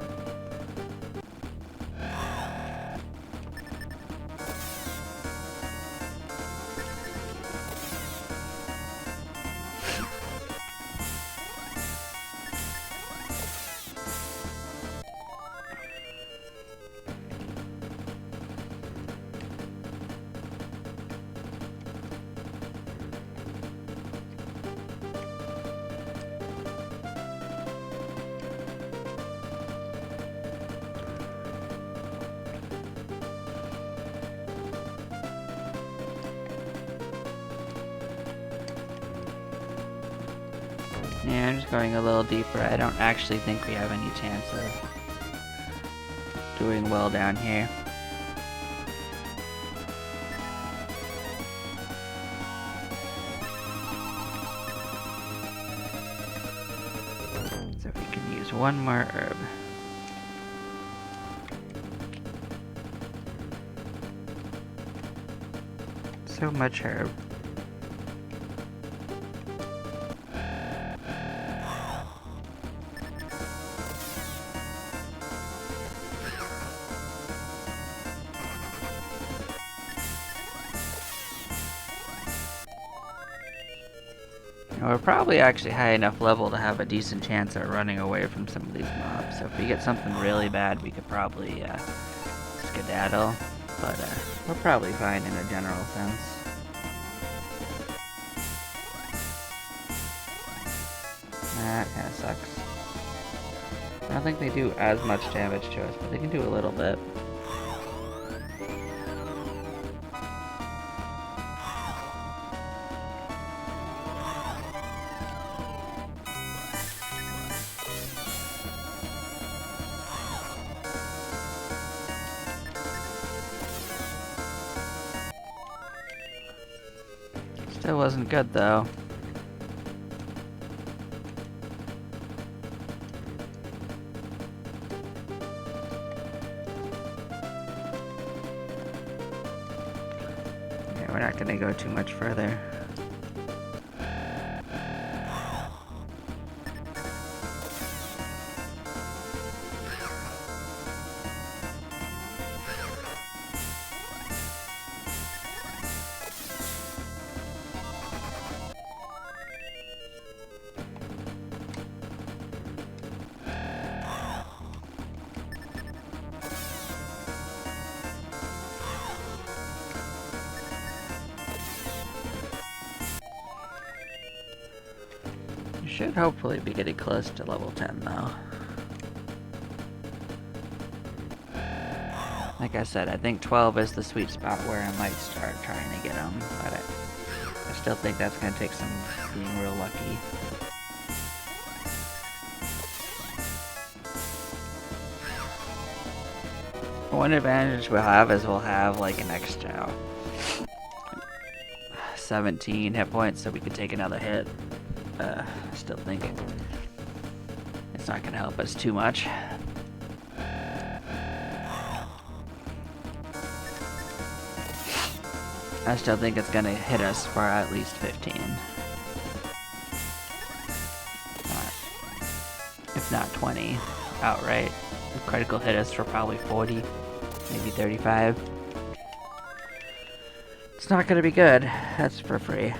Yeah, I'm just going a little deeper. I don't actually think we have any chance of doing well down here. So we can use one more herb. So much herb. And we're probably actually high enough level to have a decent chance at running away from some of these mobs. So if we get something really bad, we could probably skedaddle. But we're probably fine in a general sense. That kind of sucks. I don't think they do as much damage to us, but they can do a little bit. Still wasn't good though. Yeah, we're not gonna go too much further. Should hopefully be getting close to level 10 though. Like I said, I think 12 is the sweet spot where I might start trying to get them, but I still think that's going to take some being real lucky. One advantage we'll have is we'll have like an extra 17 hit points so we can take another hit. Still think it's not going to help us too much. I still think it's going to hit us for at least 15. If not 20 outright. The critical hit us for probably 40, maybe 35. It's not going to be good. That's for free.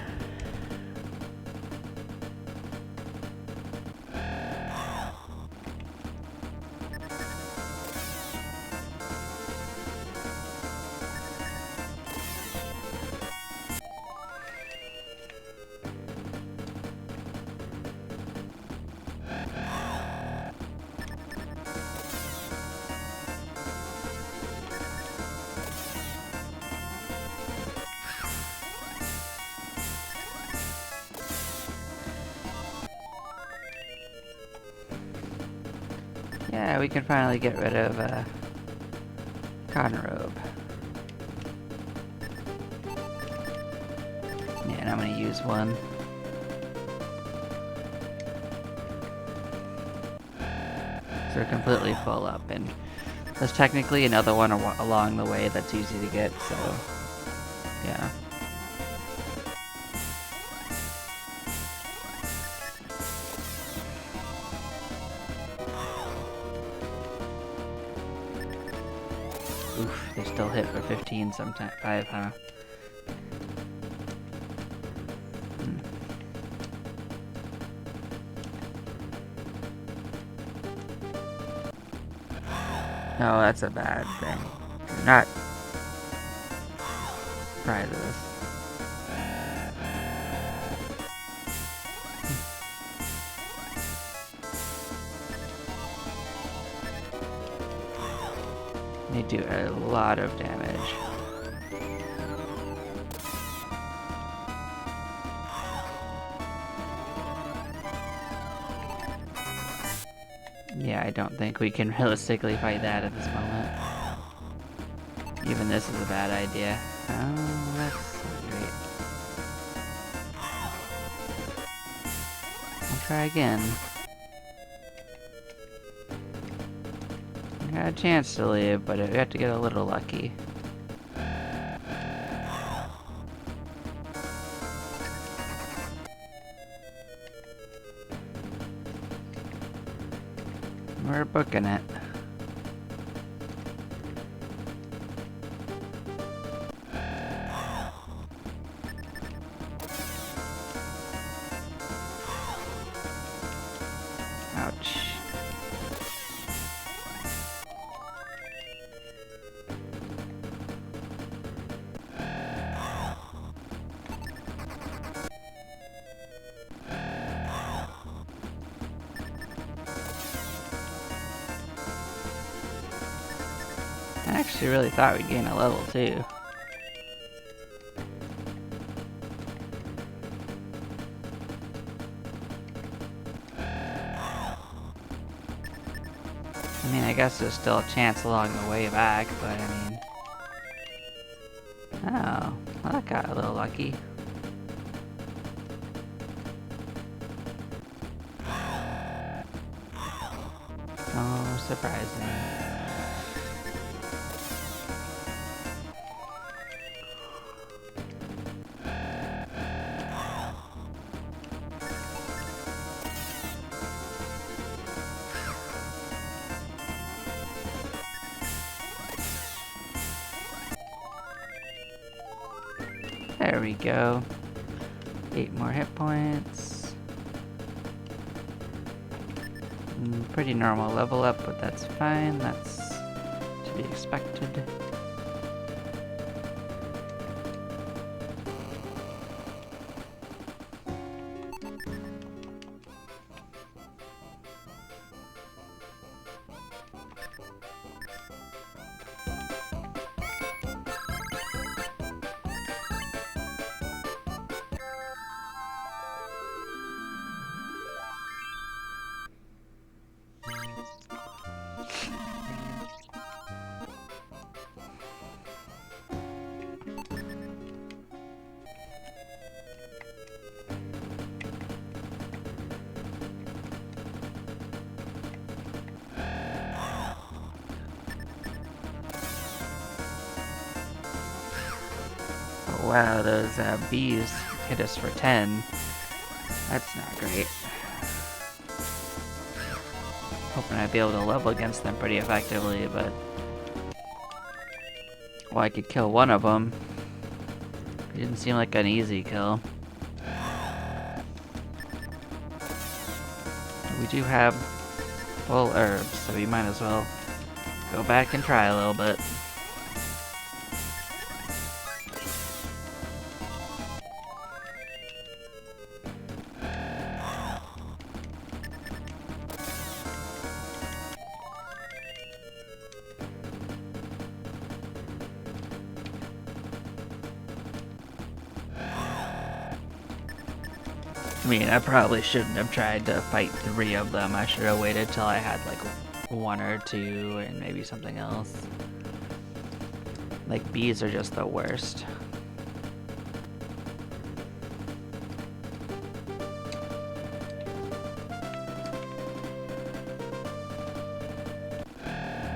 Yeah, we can finally get rid of Conrobe. Yeah, and I'm gonna use one. So we're completely full up, and there's technically another one along the way that's easy to get, so yeah. Oof, they still hit for 15 sometimes. 5, huh? No, that's a bad thing. Do not try this. They do a lot of damage. Yeah, I don't think we can realistically fight that at this moment. Even this is a bad idea. Oh, that's great. I'll try again. I got a chance to leave, but we have to get a little lucky. We're booking it. Ouch. I actually really thought we'd gain a level too. I mean, I guess there's still a chance along the way back, but I mean... Oh, well, that got a little lucky. Oh, surprising. There we go. 8 more hit points. Pretty normal level up, but that's fine. That's to be expected. Wow, those bees hit us for 10. That's not great. Hoping I'd be able to level against them pretty effectively, but... Well, I could kill one of them. It didn't seem like an easy kill. We do have full herbs, so we might as well go back and try a little bit. I mean, I probably shouldn't have tried to fight 3 of them. I should have waited till I had like 1 or 2 and maybe something else. Like, bees are just the worst.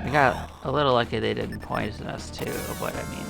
We got a little lucky they didn't poison us too, but I mean...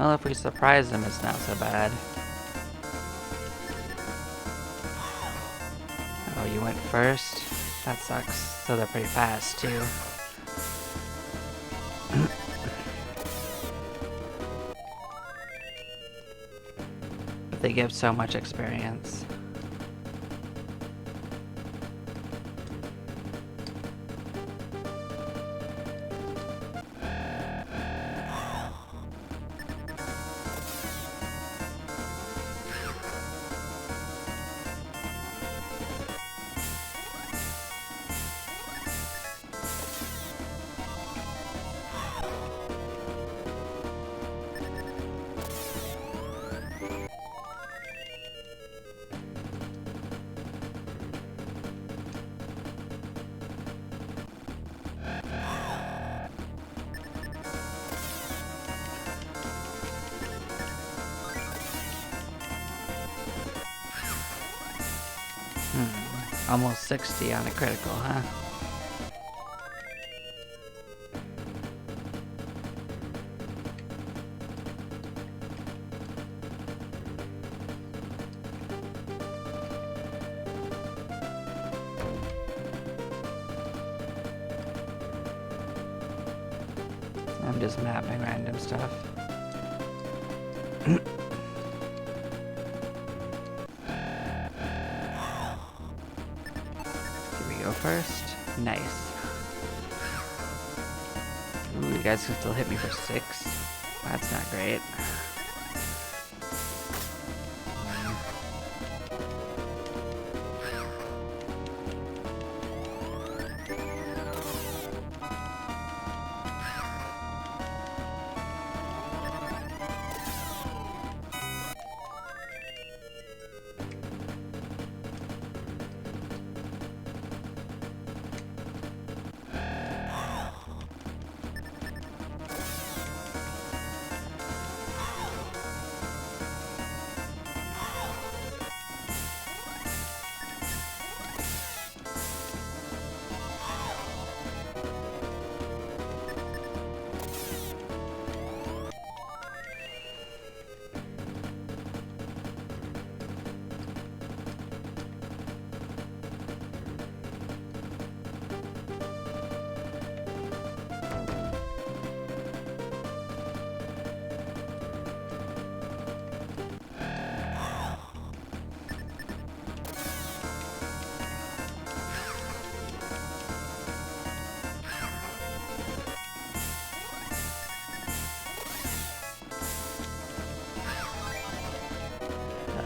Well, if we surprise them, it's not so bad. Oh, you went first? That sucks. So they're pretty fast, too. But they give so much experience. Almost 60 on a critical, huh? I'm just mapping random stuff. Go first. Nice. Ooh, you guys can still hit me for 6. That's not great.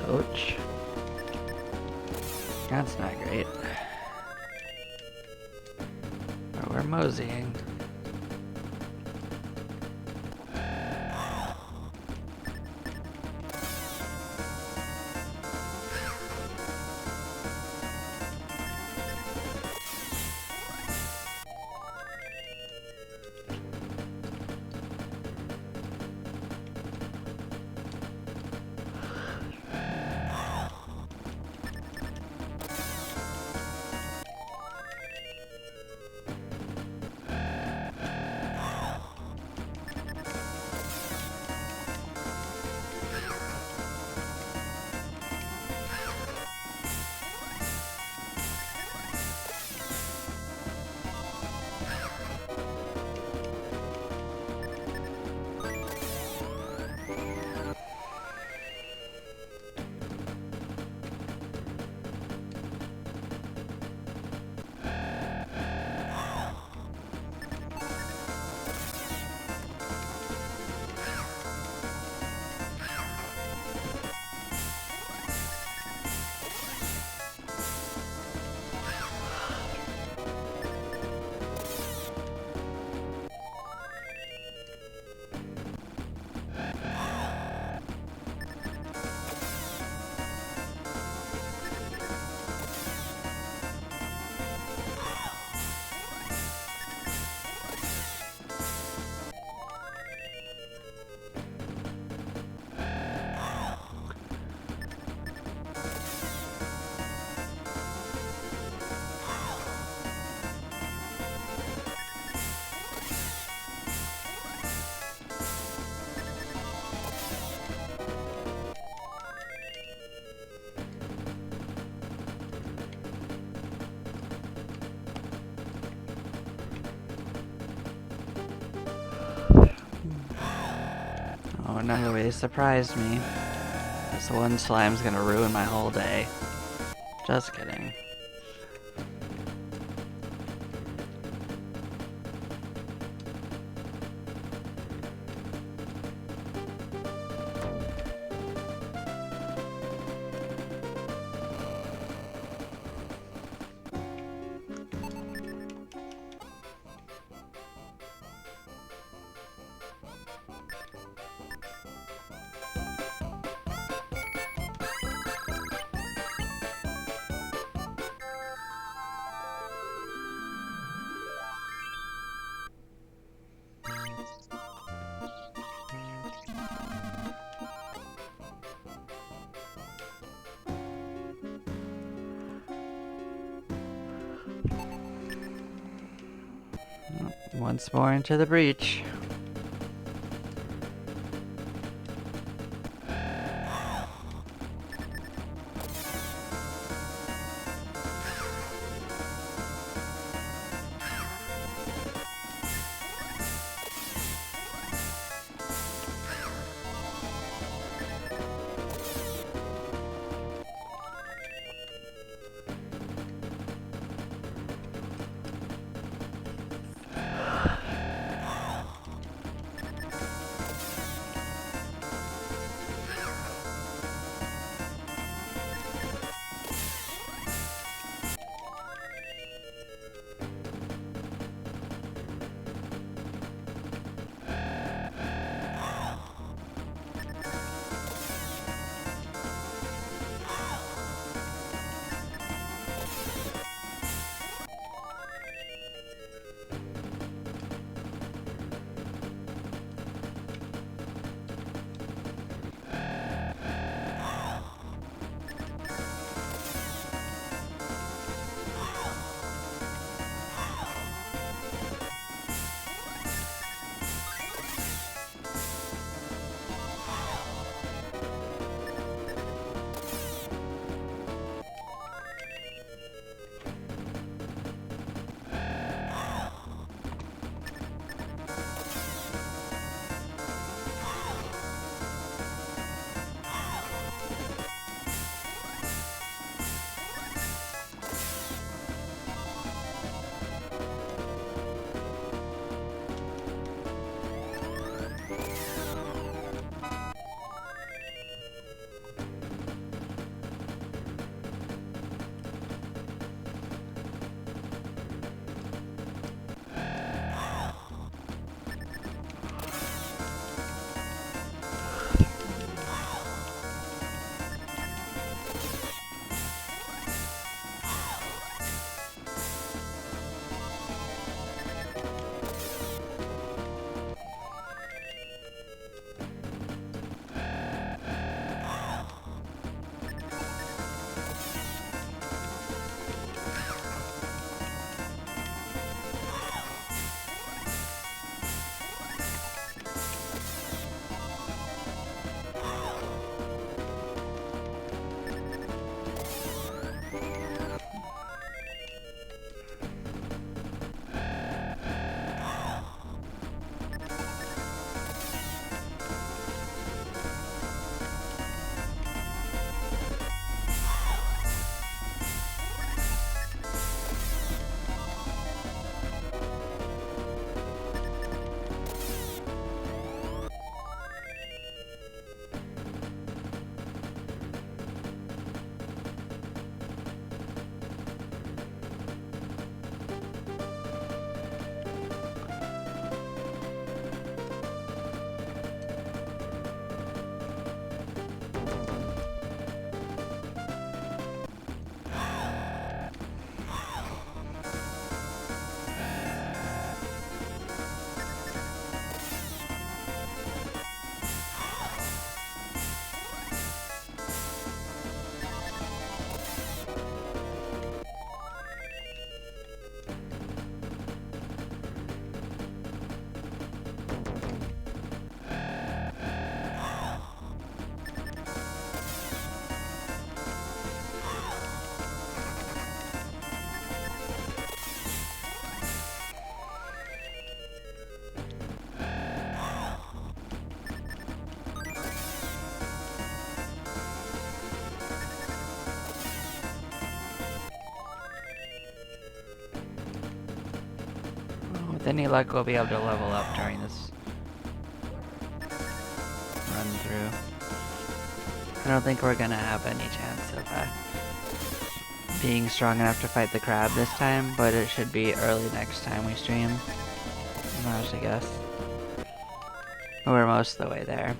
Ouch. That's not great. But we're moseying. Oh no, he surprised me. This one slime's gonna ruin my whole day. Just kidding. Once more into the breach. With any luck, we'll be able to level up during this run through. I don't think we're gonna have any chance of being strong enough to fight the crab this time, but it should be early next time we stream. I guess. We're most of the way there.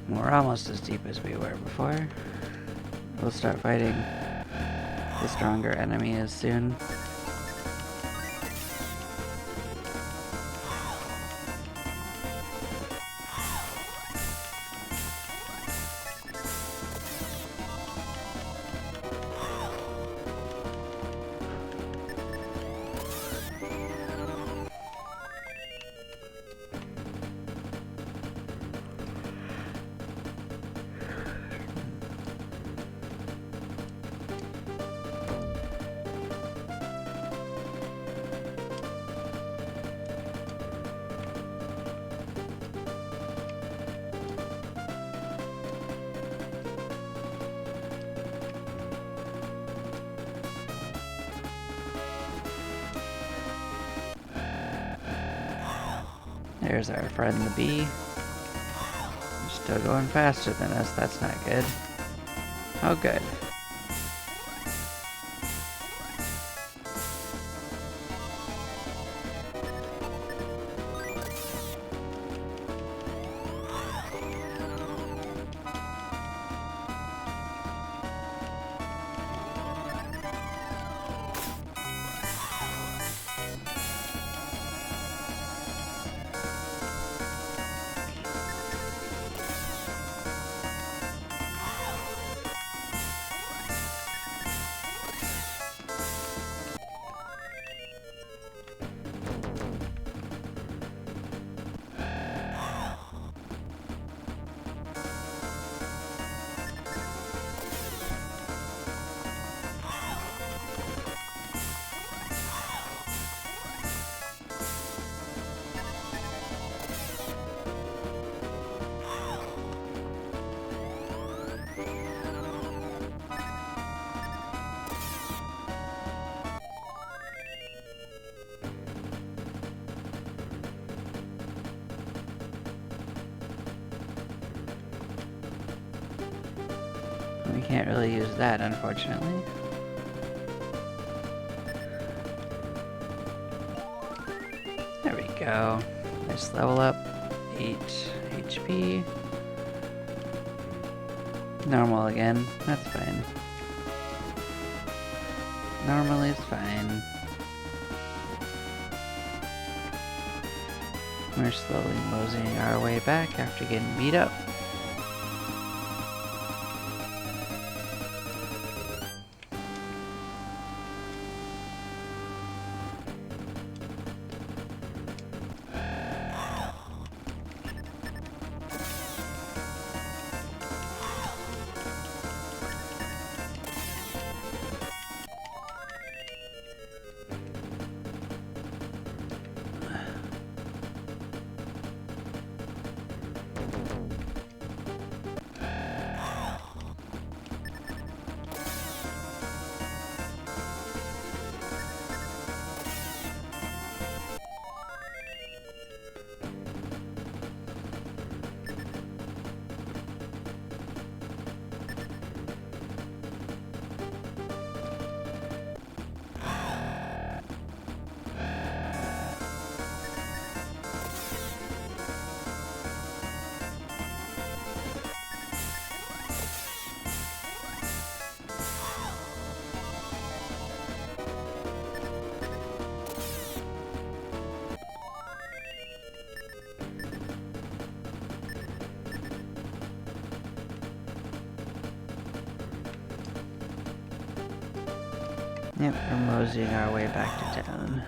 We're almost as deep as we were before. We'll start fighting the stronger enemies soon. There's our friend the bee. Still going faster than us, that's not good. Oh, good. We can't really use that, unfortunately. There we go. Nice level up. 8 HP. Normal again. That's fine. Normal is fine. We're slowly moseying our way back after getting beat up. Yep, we're moseying our way back to town.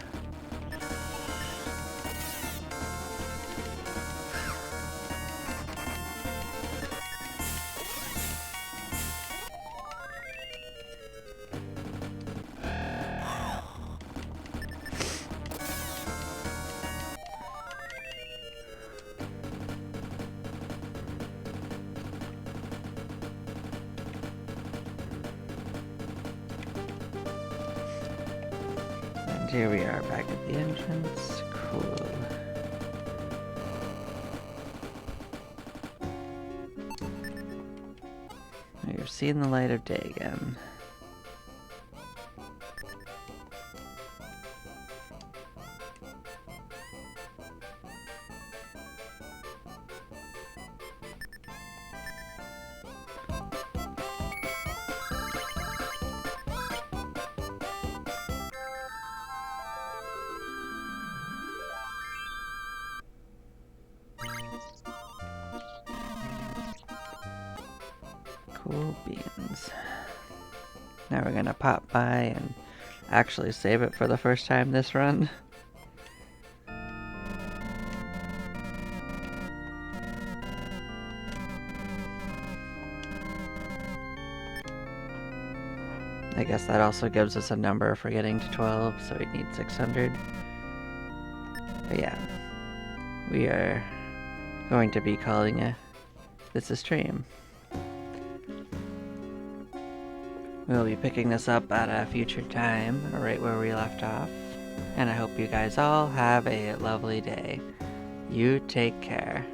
And here we are back at the entrance. Cool. You're seeing the light of day again. Cool beans. Now we're gonna pop by and actually save it for the first time this run. I guess that also gives us a number for getting to 12, so we need 600. But yeah, we are going to be calling this a stream. We'll be picking this up at a future time, right where we left off. And I hope you guys all have a lovely day. You take care.